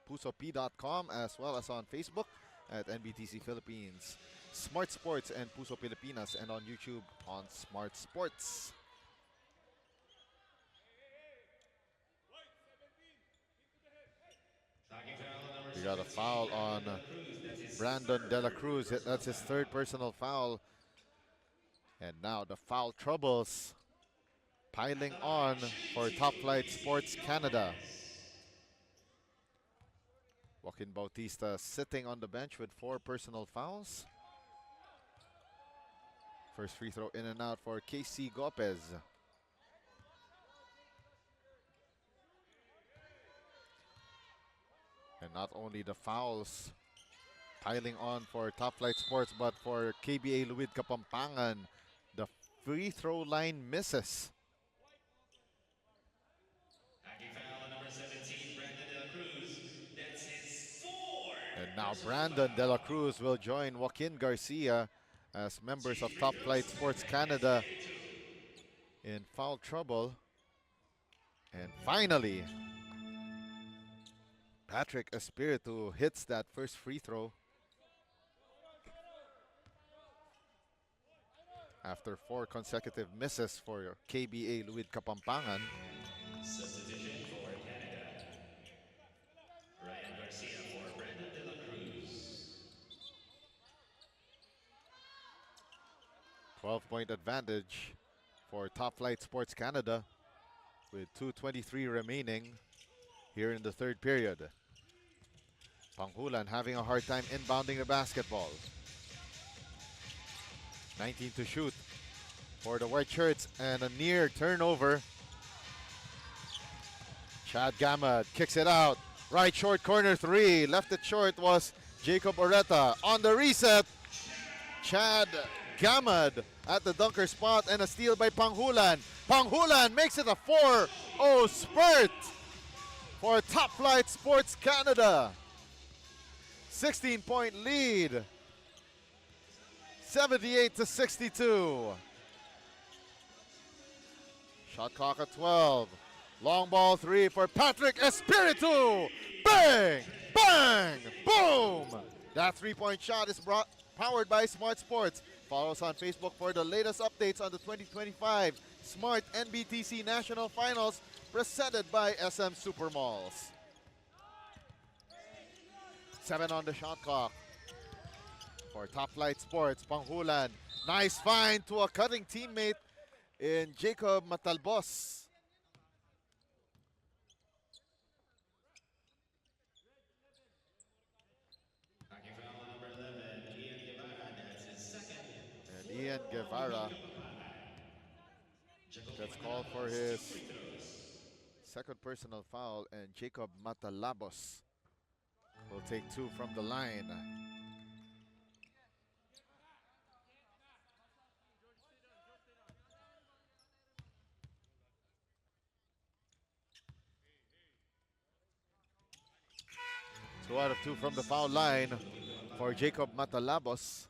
pusop.com, as well as on Facebook at NBTC Philippines, Smart Sports, and Puso Pilipinas, and on YouTube on Smart Sports. We got a foul on Brandon De La Cruz. That's his third personal foul. And now the foul troubles piling on for Top Flight Sports Canada. Joaquin Bautista sitting on the bench with 4 personal fouls. First free throw in and out for KC Gopez. And not only the fouls piling on for Top Flight Sports, but for KBA Luid Kapampangan, the free throw line misses. Foul number 17, Brandon De La Cruz. That's his 4. And now Brandon De La Cruz will join Joaquin Garcia as members of Top Flight Sports Canada in foul trouble. And finally, Patrick Espiritu hits that first free throw after 4 consecutive misses for KBA Luid Kapampangan. Substitution for Canada. Ryan Garcia for Brandon De La Cruz. 12-point advantage for Top Flight Sports Canada with 2:23 remaining here in the third period. Panghulan having a hard time inbounding the basketball. 19 to shoot for the white shirts, and a near turnover. Chad Gamad kicks it out. Right short corner 3. Left it short was Jacob Oreta. On the reset, Chad Gamad at the dunker spot, and a steal by Panghulan. Panghulan makes it a 4-0 spurt for Top Flight Sports Canada. 16-point lead. 78 to 62. Shot clock at 12. Long ball 3 for Patrick Espiritu. Bang! Bang! Boom! That 3-point shot is powered by Smart Sports. Follow us on Facebook for the latest updates on the 2025 Smart-NBTC National Finals presented by SM Supermalls. 7 on the shot clock for Top Flight Sports. Panghulan, nice find to a cutting teammate in Jacob Matalbos. Hockey foul on number 11, Ian Guevara. That's his second. And Ian Guevara gets called for his second personal foul, and Jacob Matalabos will take 2 from the line. Two out of 2 from the foul line for Jacob Matalabos.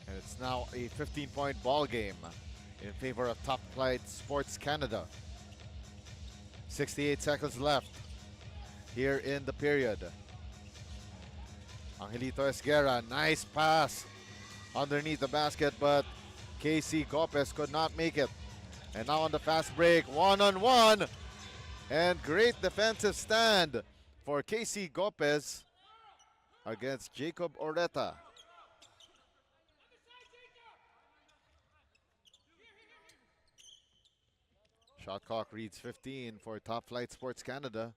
And it's now a 15-point ball game in favor of Top Flight Sports Canada. 68 seconds left here in the period. Angelito Esguerra, nice pass underneath the basket, but KC Gopez could not make it. And now on the fast break, one-on-one. And great defensive stand for KC Gopez against Jacob Oreta. Shot clock reads 15 for Top Flight Sports Canada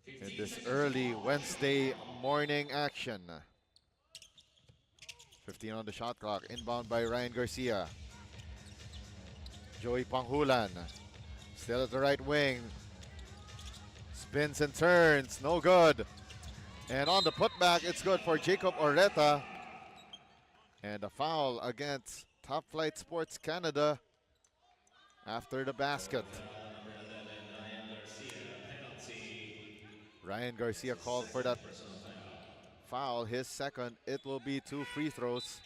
in this early Wednesday morning action. 15 on the shot clock, inbound by Ryan Garcia. Joey Panghulan, still at the right wing. Spins and turns, no good. And on the putback, it's good for Jacob Oreta. And a foul against Top Flight Sports Canada after the basket. Ryan Garcia called for that foul, his second. It will be 2 free throws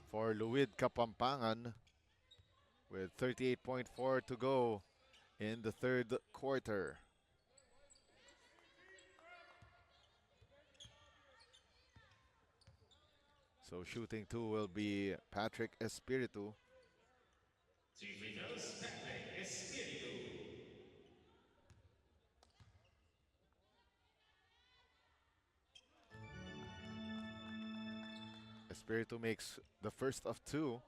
for Luid Kapampangan with 38.4 to go in the third quarter. So shooting 2 will be Patrick Espiritu. 2 free throws, Patrick Espiritu. Espiritu makes the first of 2.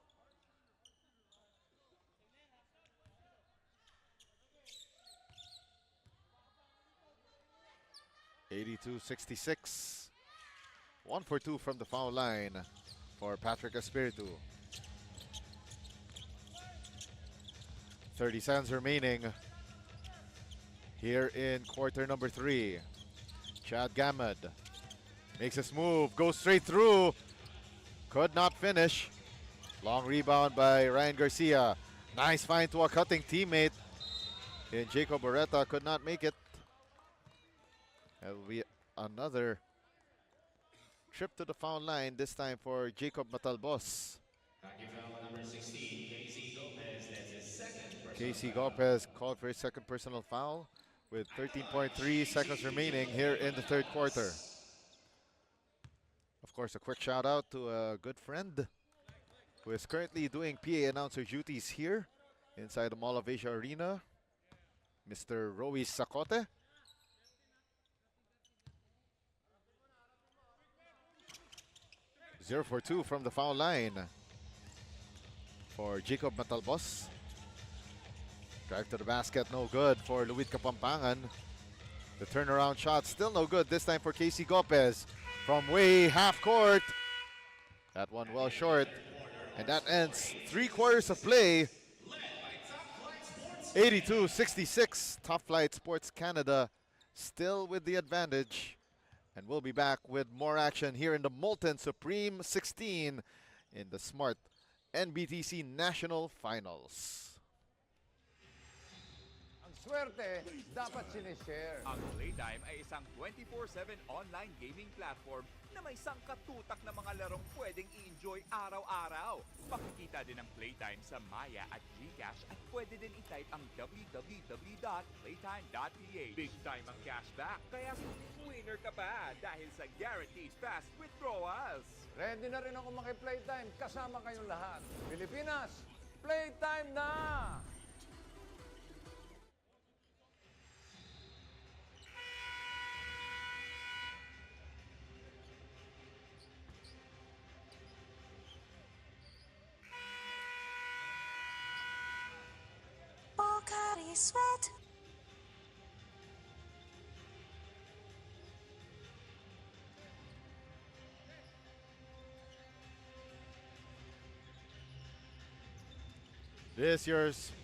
(82-66). 1 for 2 from the foul line for Patrick Espiritu. 30 seconds remaining here in quarter number 3. Chad Gamad makes his move, goes straight through, could not finish. Long rebound by Ryan Garcia. Nice find to a cutting teammate in Jacob Oreta, could not make it. That will be another trip to the foul line, this time for Jacob Matalbos. Hockey foul number 16, KC Gopez. That's his second. KC Gopez called for his second personal foul with 13.3 seconds remaining here in the third quarter. Of course, a quick shout out to a good friend who is currently doing PA announcer duties here inside the Mall of Asia Arena, Mr. Roy Sacote. 0 for 2 from the foul line for Jacob Matalbos. Drive to the basket, no good for Luid Kapampangan. The turnaround shot still no good, this time for KC Gopez from way half court. That one well short. And that ends 3 quarters of play. 82-66. Top Flight Sports Canada still with the advantage. And we'll be back with more action here in the Molten Supreme 16 in the Smart-NBTC National Finals. Ang swerte, dapat sinishare. Ang Playtime ay isang 24/7 online gaming platform na may sangkatutak na mga larong pwedeng i-enjoy araw-araw. Makikita Makikita din ang Playtime sa Maya at GCash at pwede din i-type ang www.playtime.ph. Big time ang cashback, kaya winner ka pa dahil sa guaranteed fast withdrawals. Ready na rin ako maki-Playtime kasama kayong lahat. Pilipinas, Playtime na! Pocari Sweat. This year's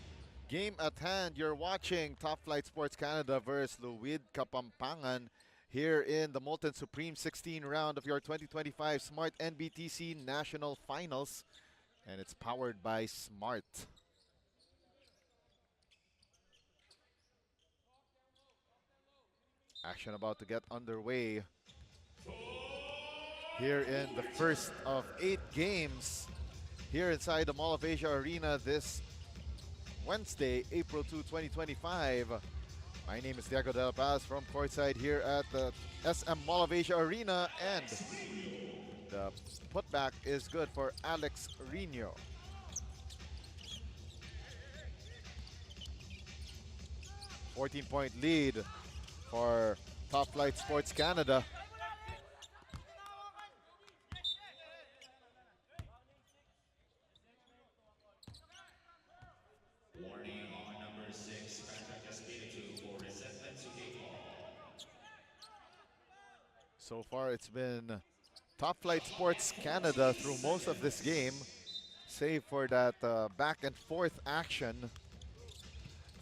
game at hand. You're watching Top Flight Sports Canada versus Luid Kapampangan here in the Molten Supreme 16 round of your 2025 Smart-NBTC National Finals. And it's powered by Smart. Action about to get underway here in the first of 8 games here inside the Mall of Asia Arena this Wednesday, April 2, 2025. My name is Diego De La Paz from courtside here at the SM Mall of Asia Arena, and the putback is good for Alex Rino. .14 lead for Top Flight Sports Canada. Warning on number 6, Patrick Espiritu for resentment to game ball. So far, it's been Top Flight Sports Canada through most of this game, save for that back and forth action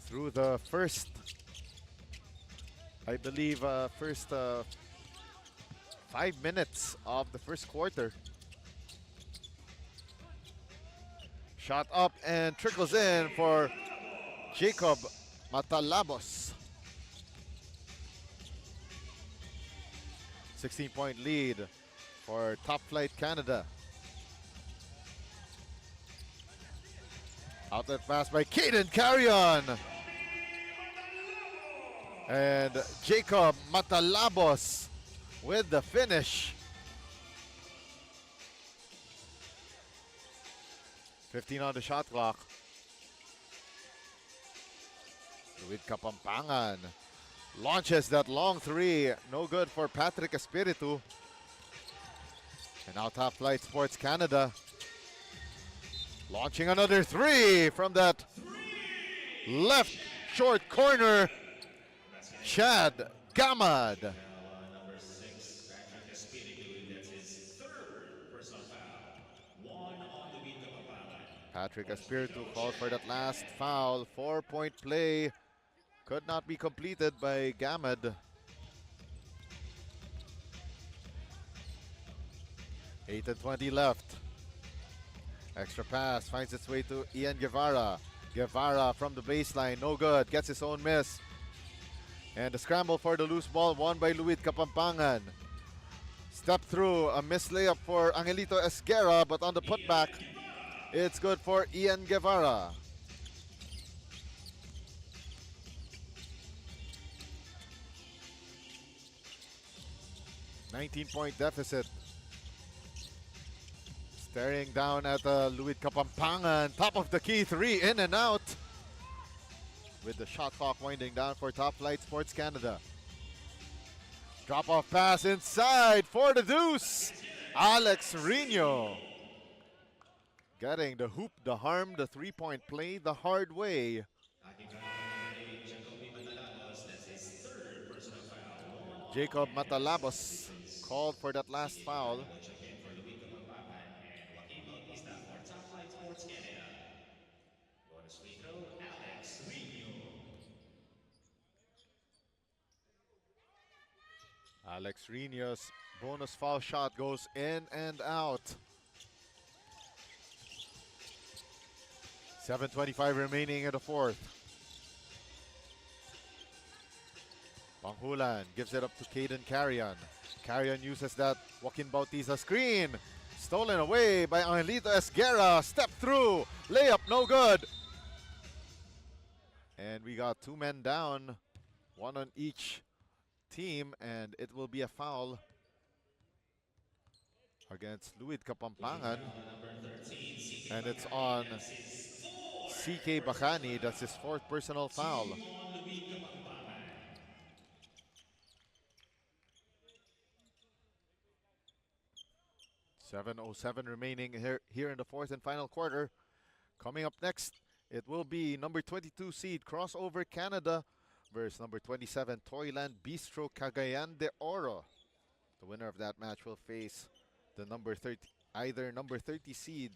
through the first, I believe, first 5 minutes of the first quarter. Shot up and trickles in for Jacob Matalabos. 16-point lead for Top Flight Canada. Outlet pass by Caden Carrion. And Jacob Matalabos with the finish. 15 on the shot clock. Luid Kapampangan launches that long three. No good for Patrick Espiritu. And now Top Flight Sports Canada launching another three from that left short corner. Chad Gamad. Number 6, Patrick Espiritu, that's his 3rd personal foul. 1 on the Luid Kapampangan. Patrick Espiritu called for that last foul. 4-point play could not be completed by Gamad. 8:20 left. Extra pass finds its way to Ian Guevara. Guevara from the baseline, no good, gets his own miss. And the scramble for the loose ball won by Luid Kapampangan. Step through, a missed layup for Angelito Esguerra, but on the putback, it's good for Ian Guevara. $19-point deficit. Staring down at Luid Kapampangan. Top of the key three, in and out. With the shot clock winding down for Top Flight Sports Canada. Drop-off pass inside for the deuce. Alex Rino. Getting the hoop, the harm, the three-point play the hard way. Jacob Matalabos called for that last foul. Alex Rino's bonus foul shot goes in and out. 7:25 remaining in the fourth. Panghulan gives it up to Caden Carrion. Carrion uses that Joaquin Bautista screen. Stolen away by Angelito Esguerra. Step through. Layup no good. And we got 2 men down. 1 on each team. And it will be a foul against Luid Kapampangan. And it's on CK Bacani. That's his 4th personal foul. 7:07 remaining here in the 4th and final quarter. Coming up next, it will be number 22 seed Crossover Canada versus number 27 Toyland Bistro Cagayan de Oro. The winner of that match will face the either number 30 seed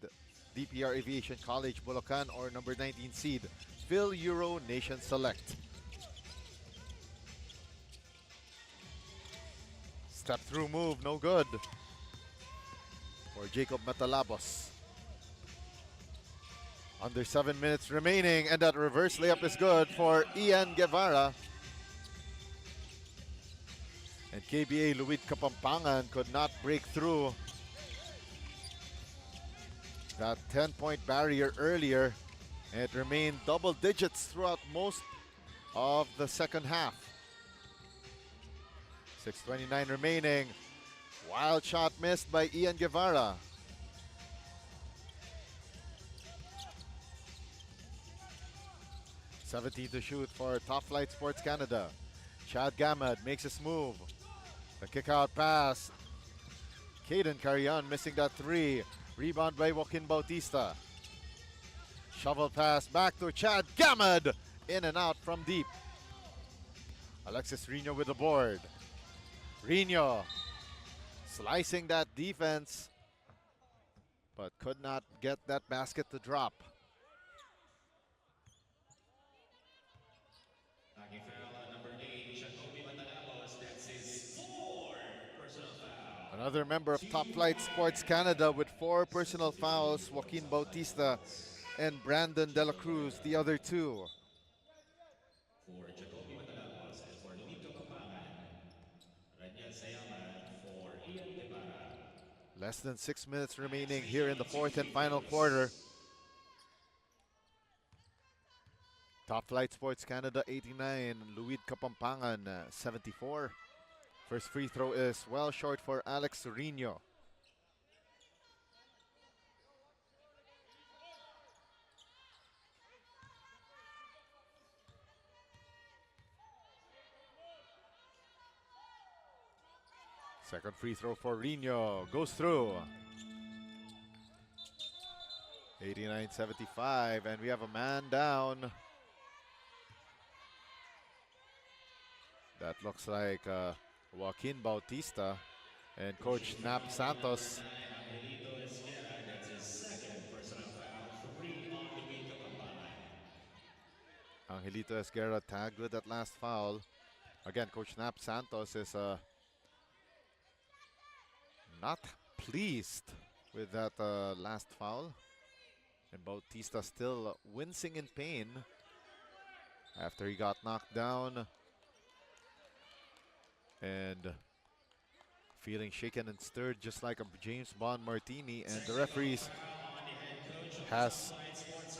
DPR Aviation College Bulacan or number 19 seed Phil Euro Nation Select. Step through move, no good for Jacob Matalabos. Under 7 minutes remaining, and that reverse layup is good for Ian Guevara. And KBA Luid Kapampangan could not break through that 10-point barrier earlier. And it remained double digits throughout most of the second half. 6:29 remaining. Wild shot missed by Ian Guevara. $17 to shoot for Top Flight Sports Canada. Chad Gamad makes his move. The kick out pass. Caden Carrion missing that 3. Rebound by Joaquin Bautista. Shovel pass back to Chad Gamad. In and out from deep. Alexis Rino with the board. Rino slicing that defense, but could not get that basket to drop. Another member of Top Flight Sports Canada with 4 personal fouls, Joaquin Bautista and Brandon De La Cruz, the other 2. Less than 6 minutes remaining here in the 4th and final quarter. Top Flight Sports Canada 89, Luid Kapampangan 74. First free throw is well short for Alex Rino. Second free throw for Rino goes through. 89-75, and we have a man down. That looks like Joaquin Bautista, and Coach Nap Santos. Angelito Esguerra tagged with that last foul. Again, Coach Nap Santos is not pleased with that last foul. And Bautista still wincing in pain after he got knocked down and feeling shaken and stirred just like a James Bond martini. And the referees has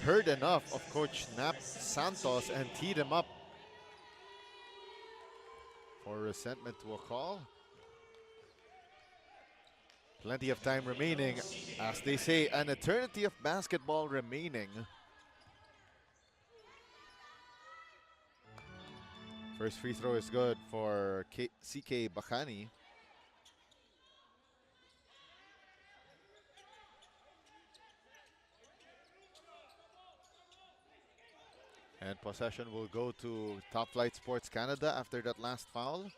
heard enough of Coach Nap Santos and teed him up for resentment to a call. Plenty of time remaining. As they say, an eternity of basketball remaining. First free throw is good for CK Bacani. And possession will go to Top Flight Sports Canada after that last foul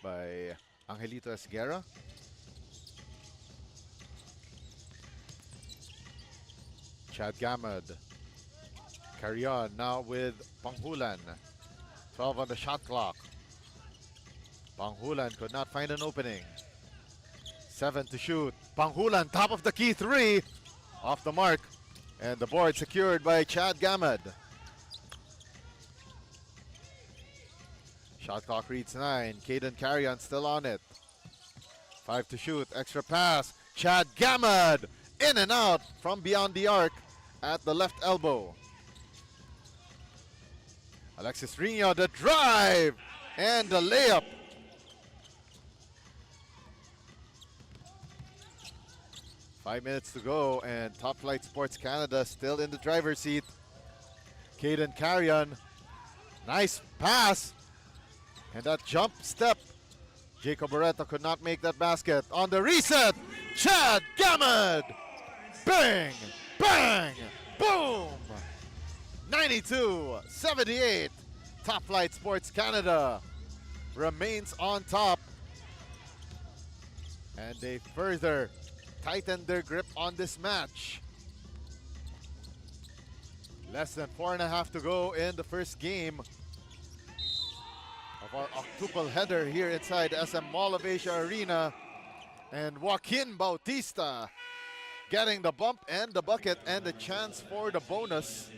by Angelito Esguerra. Chad Gamad. Carry on now with Panghulan. 12 on the shot clock. Panghulan could not find an opening. 7 to shoot. Panghulan, top of the key 3. Off the mark. And the board secured by Chad Gamad. Shot clock reads 9. Caden Carrion still on it. 5 to shoot. Extra pass. Chad Gamad in and out from beyond the arc at the left elbow. Alexis Rino, the drive and the layup. Five minutes to go, and Top Flight Sports Canada still in the driver's seat. Caden Carrion, nice pass, and that jump step. Jacob Barreto could not make that basket. On the reset, Chad Gamad, bang, bang, boom. 92-78. Top Flight Sports Canada remains on top, and they further tighten their grip on this match. Less than 4.5 to go in the first game of our octuple header here inside SM Mall of Asia Arena. And Joaquin Bautista getting the bump and the bucket and the chance for the bonus.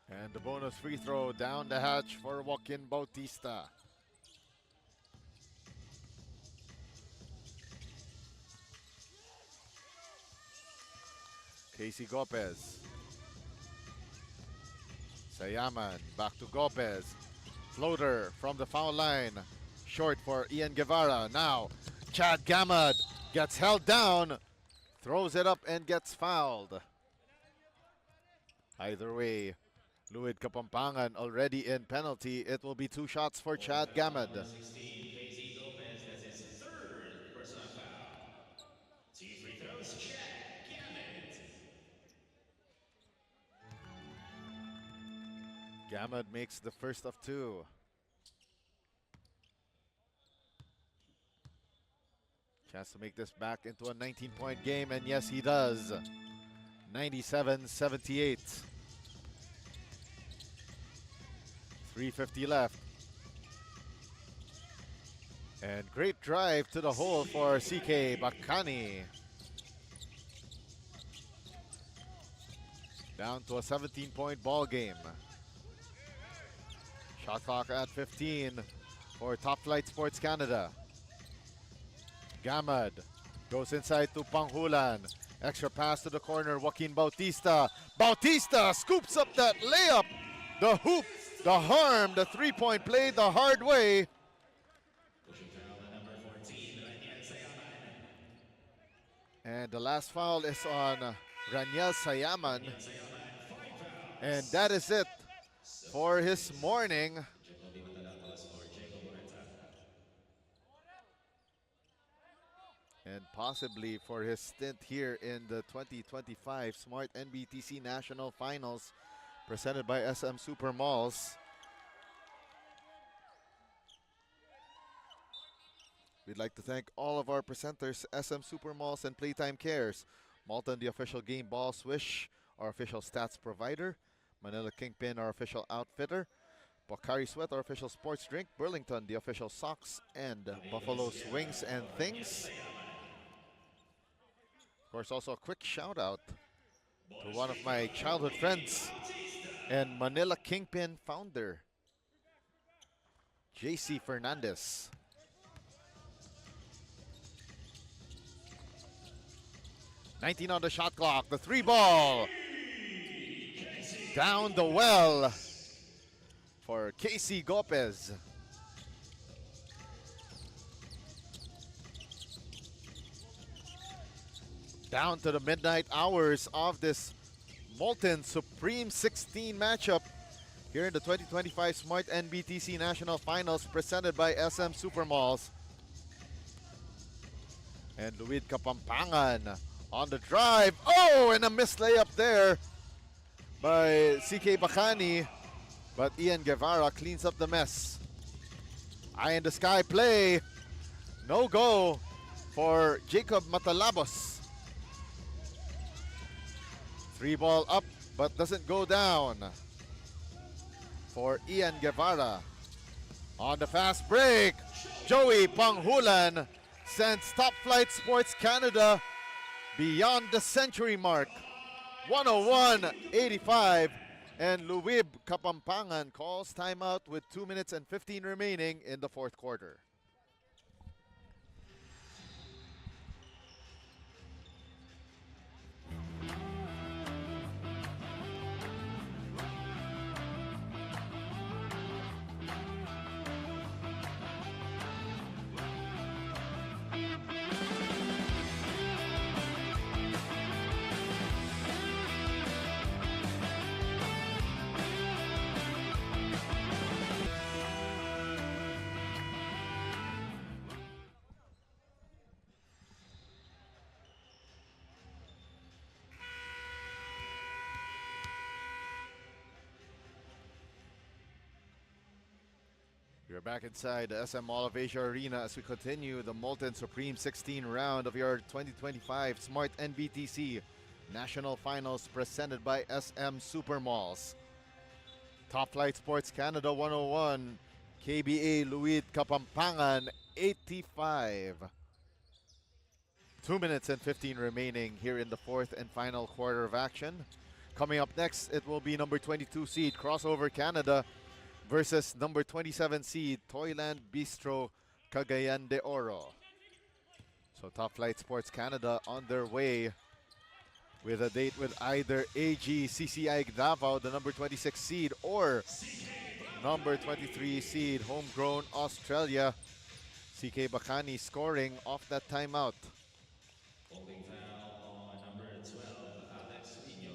And the bonus free throw down the hatch for Joaquin Bautista. Casey Gopez. Sayaman back to Gopez. Floater from the foul line. Short for Ian Guevara. Now Chad Gamad gets held down. Throws it up and gets fouled. Either way, Luid Kapampangan already in penalty. It will be 2 shots for Chad Gamad. Casey Gomez, that's his third personal foul. 2 free throws, Chad Gamad. Gamad makes the first of 2. Chance to make this back into a 19-point game, and yes, he does. 97-78. 3:50 left. And great drive to the hole for CK Bakani. Down to a 17-point ball game. Shot clock at 15 for Top Flight Sports Canada. Gamad goes inside to Panghulan. Extra pass to the corner, Joaquin Bautista. Bautista scoops up that layup. The hoop, the harm, the 3-point play the hard way. And the last foul is on Raniel Sayaman. And that is it for his morning. And possibly for his stint here in the 2025 Smart-NBTC National Finals presented by SM Super Malls. We'd like to thank all of our presenters, SM Super Malls and Playtime Cares. Malton, the official game ball, Swish, our official stats provider. Manila Kingpin, our official outfitter. Pocari Sweat, our official sports drink. Burlington, the official socks. And Buffalo Swings and Things. Of course, also a quick shout out to one of my childhood friends and Manila Kingpin founder, JC Fernandez. $19 on the shot clock. The 3-ball down the well for Casey Gopez. Down to the midnight hours of this Molten Supreme 16 matchup here in the 2025 Smart-NBTC National Finals presented by SM Super Malls. And Luid Kapampangan on the drive. Oh, and a missed layup there by CK Bakani. But Ian Guevara cleans up the mess. Eye in the sky play. No go for Jacob Matalabos. 3-ball up, but doesn't go down for Ian Guevara. On the fast break, Joey Panghulan sends Top Flight Sports Canada beyond the century mark. 101-85, and Luid Kapampangan calls timeout with 2 minutes and 15 remaining in the fourth quarter. We're back inside the SM Mall of Asia Arena as we continue the Molten Supreme 16 round of your 2025 Smart-NBTC National Finals presented by SM Supermalls. Top Flight Sports Canada 101, KBA Luid Kapampangan 85. 2 minutes and 15 remaining here in the fourth and final quarter of action. Coming up next, it will be number 22 seed Crossover Canada versus number 27 seed Toyland Bistro Cagayan de Oro. So Top Flight Sports Canada on their way with a date with either AG CCI Davao, the number 26 seed, or number 23 seed Homegrown Australia. CK Bacani scoring off that timeout. Holding foul on number 12, Alex Rino.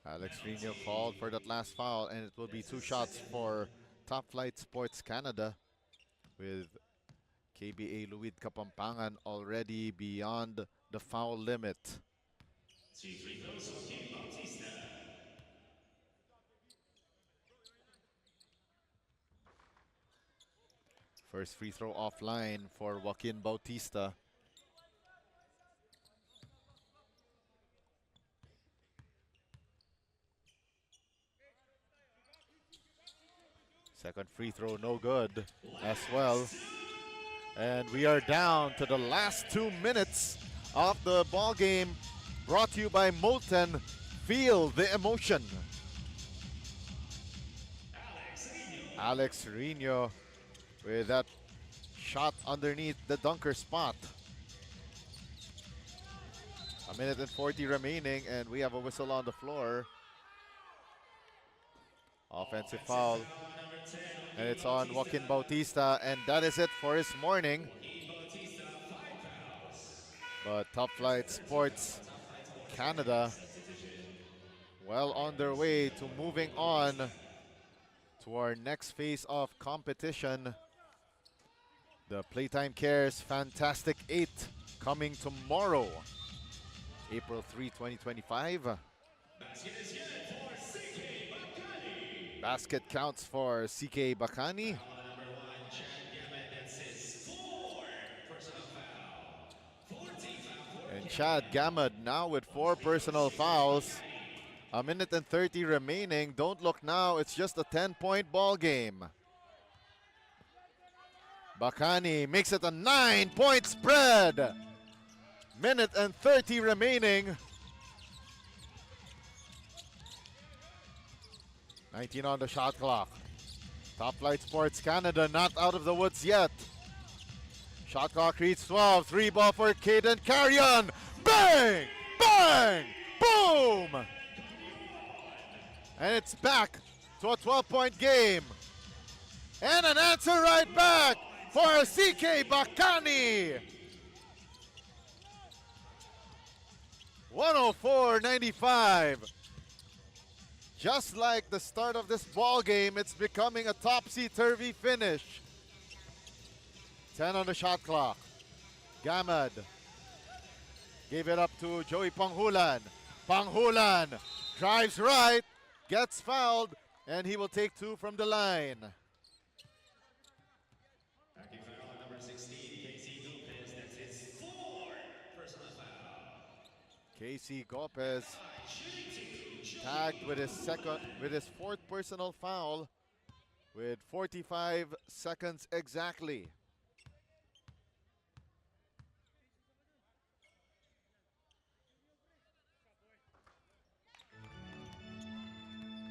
Alex Rino called for that last foul, and it will be 2 shots for Top Flight Sports Canada, with KBA Luid Kapampangan already beyond the foul limit. 2 free throws for Kim Bautista. First free throw offline for Joaquin Bautista. Second free throw no good as well. And we are down to the last 2 minutes of the ball game, brought to you by Molten. Feel the emotion. Alex Rino with that shot underneath the dunker spot. A minute and 40 remaining, and we have a whistle on the floor. Offensive foul, and it's on Joaquin Bautista, and that is it for his morning. But Top Flight Sports Canada well on their way to moving on to our next phase of competition. The Playtime Cares Fantastic 8 coming tomorrow, April 3, 2025. Basket counts for CK Bacani. And Chad Gamad now with 4 personal fouls. A minute and 30 remaining. Don't look now, it's just a 10-point ball game. Bacani makes it a 9-point spread. Minute and 30 remaining. 19 on the shot clock. Top Flight Sports Canada not out of the woods yet. Shot clock reads 12. 3 ball for Caden Carrion. Bang! Bang! Boom! And it's back to a 12-point game. And an answer right back for CK Bacani. 104-95. Just like the start of this ball game, it's becoming a topsy-turvy finish. 10 on the shot clock. Gamad gave it up to Joey Panghulan. Panghulan drives right, gets fouled, and he will take 2 from the line. Acting foul number 16, Casey Lopez. That's his 4th personal foul. Casey Gopez tagged with his 4th personal foul. with 45 seconds exactly.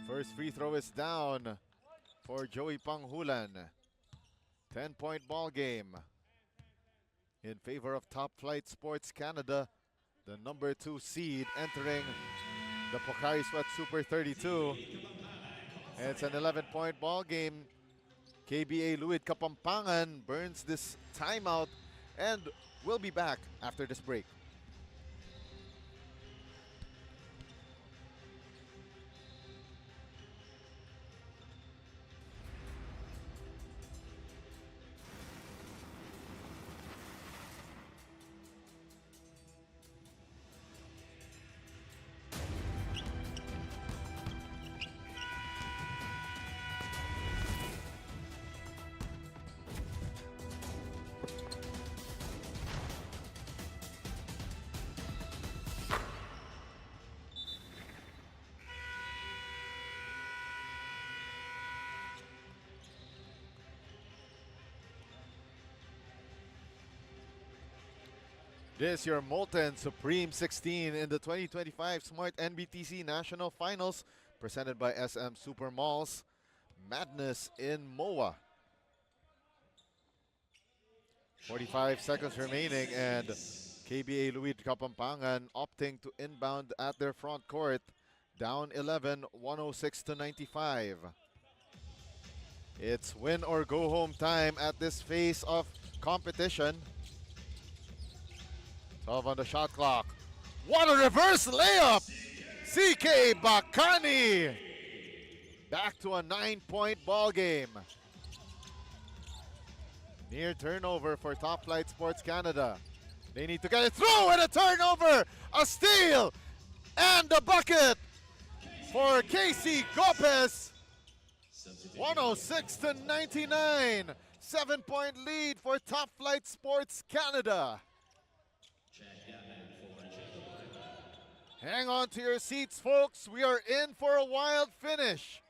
First free throw is down for Joey Panghulan. 10-point ball game in favor of Top Flight Sports Canada, the number 2 seed entering the Pocari Sweat Super 32. And it's an 11-point ball game. KBA Luid Kapampangan burns this timeout and will be back after this break. This your Molten Supreme 16 in the 2025 Smart-NBTC National Finals, presented by SM Super Malls. Madness in MOA. 45 seconds remaining, and KBA Luid Kapampangan opting to inbound at their front court. Down 11, 106 to 95. It's win or go home time at this phase of competition. 12 on the shot clock. What a reverse layup! CK Bakani! Back to a 9-point ball game. Near turnover for Top Flight Sports Canada. They need to get it through, and a turnover, a steal, and a bucket for Casey Gopez. 106 to 99. 7-point lead for Top Flight Sports Canada. Hang on to your seats, folks. We are in for a wild finish.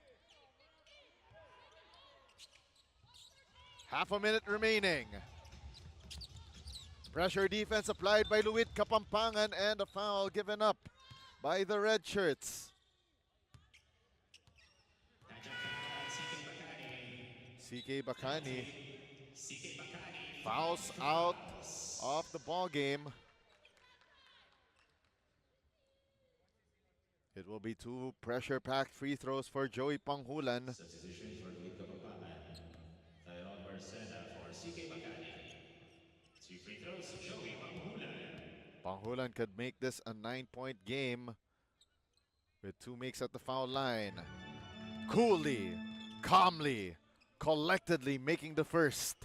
Half a minute remaining. Pressure defense applied by Luid Kapampangan, and a foul given up by the red shirts. CK Bakani fouls out of the ball game. It will be 2 pressure-packed free throws for Joey Panghulan. Substitution for Luid Kapampangan. Tyrone Barcena for CK Bakani. 2 free throws, Joey Panghulan. Panghulan could make this a 9-point game with 2 makes at the foul line. Coolly, calmly, collectedly making the first.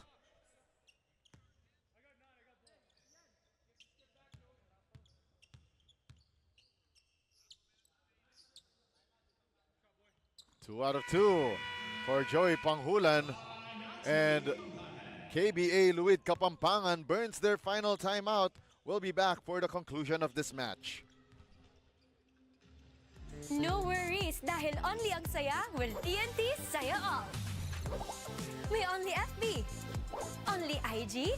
Two out of 2 for Joey Panghulan, and KBA Luid Kapampangan burns their final timeout. We'll be back for the conclusion of this match. No worries, dahil only ang saya will TNT Saya All. May only FB, only IG,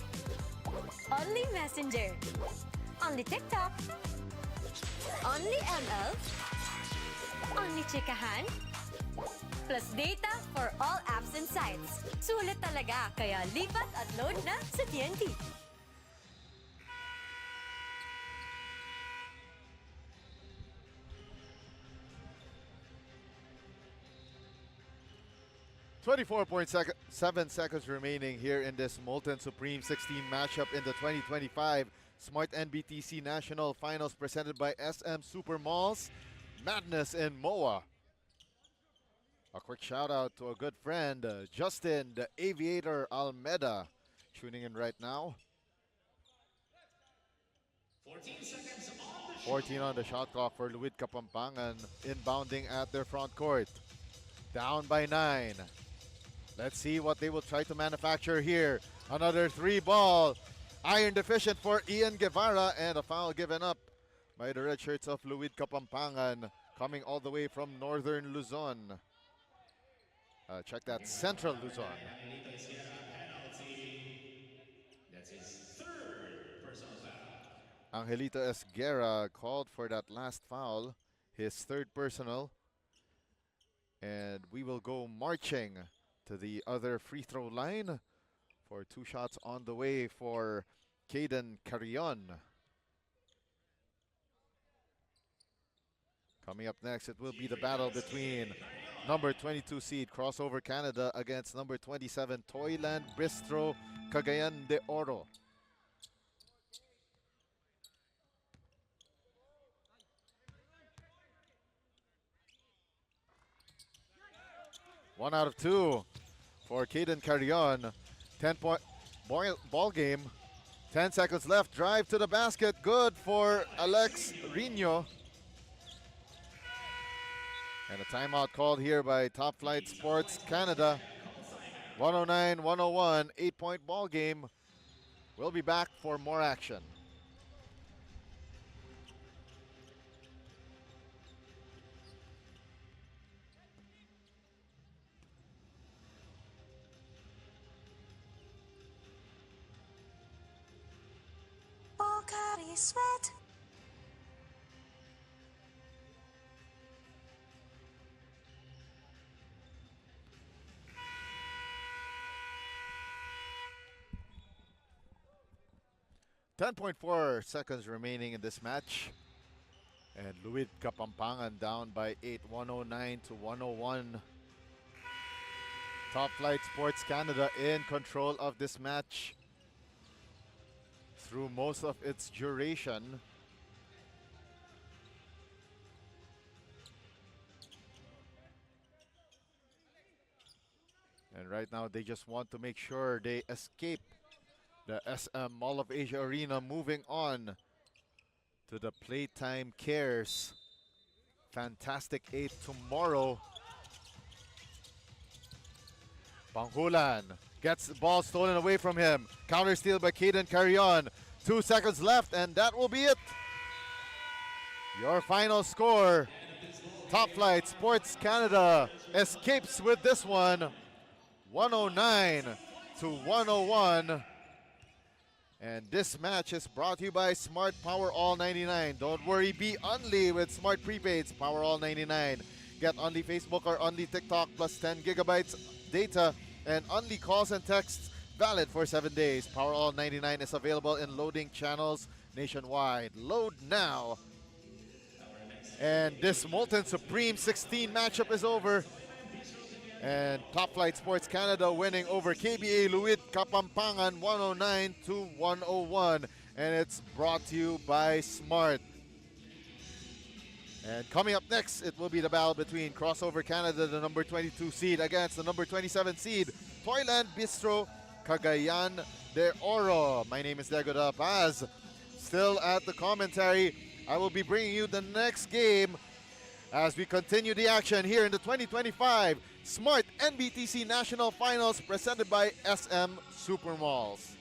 only Messenger, only TikTok, only ML, only Chikahan, plus data for all apps and sites. Sulit talaga, kaya lipat at load na sa TNT. .7 seconds remaining here in this Molten Supreme 16 matchup in the 2025 Smart-NBTC National Finals, presented by SM Super Malls. Madness in MOA. A quick shout out to a good friend, Justin the Aviator Almeda, tuning in right now. 14 seconds on the 14 on the shot clock for Luid Kapampangan, inbounding at their front court. Down by 9. Let's see what they will try to manufacture here. Another 3-ball. Iron deficient for Ian Guevara, and a foul given up by the red shirts of Luid Kapampangan, coming all the way from Northern Luzon. Check that, Central Luzon. Angelito Esguerra, penalty. That's his third personal foul. Angelito Esguerra called for that last foul, his third personal. And we will go marching to the other free throw line for 2 shots on the way for Caden Carrion. Coming up next, it will be the battle between number 22 seed Crossover Canada against number 27 Toyland Bistro Cagayan de Oro. One out of 2 for Caden Carrion. 10-point ball game. 10 seconds left. Drive to the basket. Good for Alex Rino. And a timeout called here by Top Flight Sports Canada. 109-101, 8-point ball game. We'll be back for more action. Pocari Sweat. .4 seconds remaining in this match. And Luid Kapampangan down by 8, 109 to 101. Top Flight Sports Canada in control of this match through most of its duration. And right now they just want to make sure they escape the SM Mall of Asia Arena, moving on to the Playtime Cares Fantastic 8 tomorrow. Panghulan gets the ball stolen away from him. Counter steal by Caden Carrion. 2 seconds left, and that will be it. Your final score. Top Flight Sports Canada escapes with this one. 109 to 101. And this match is brought to you by Smart Power All 99. Don't worry, be only with Smart Prepaids Power All 99. Get only Facebook or only TikTok plus 10 gigabytes data and only calls and texts valid for 7 days. Power All 99 is available in loading channels nationwide. Load now. And this Molten Supreme 16 matchup is over. And Top Flight Sports Canada winning over KBA Luid Kapampangan 109 to 101. And it's brought to you by Smart. And coming up next, it will be the battle between Crossover Canada, the number 22 seed, against the number 27 seed, Toyland Bistro Cagayan de Oro. My name is Diego Da Paz. Still at the commentary, I will be bringing you the next game as we continue the action here in the 2025 Smart-NBTC National Finals presented by SM Supermalls.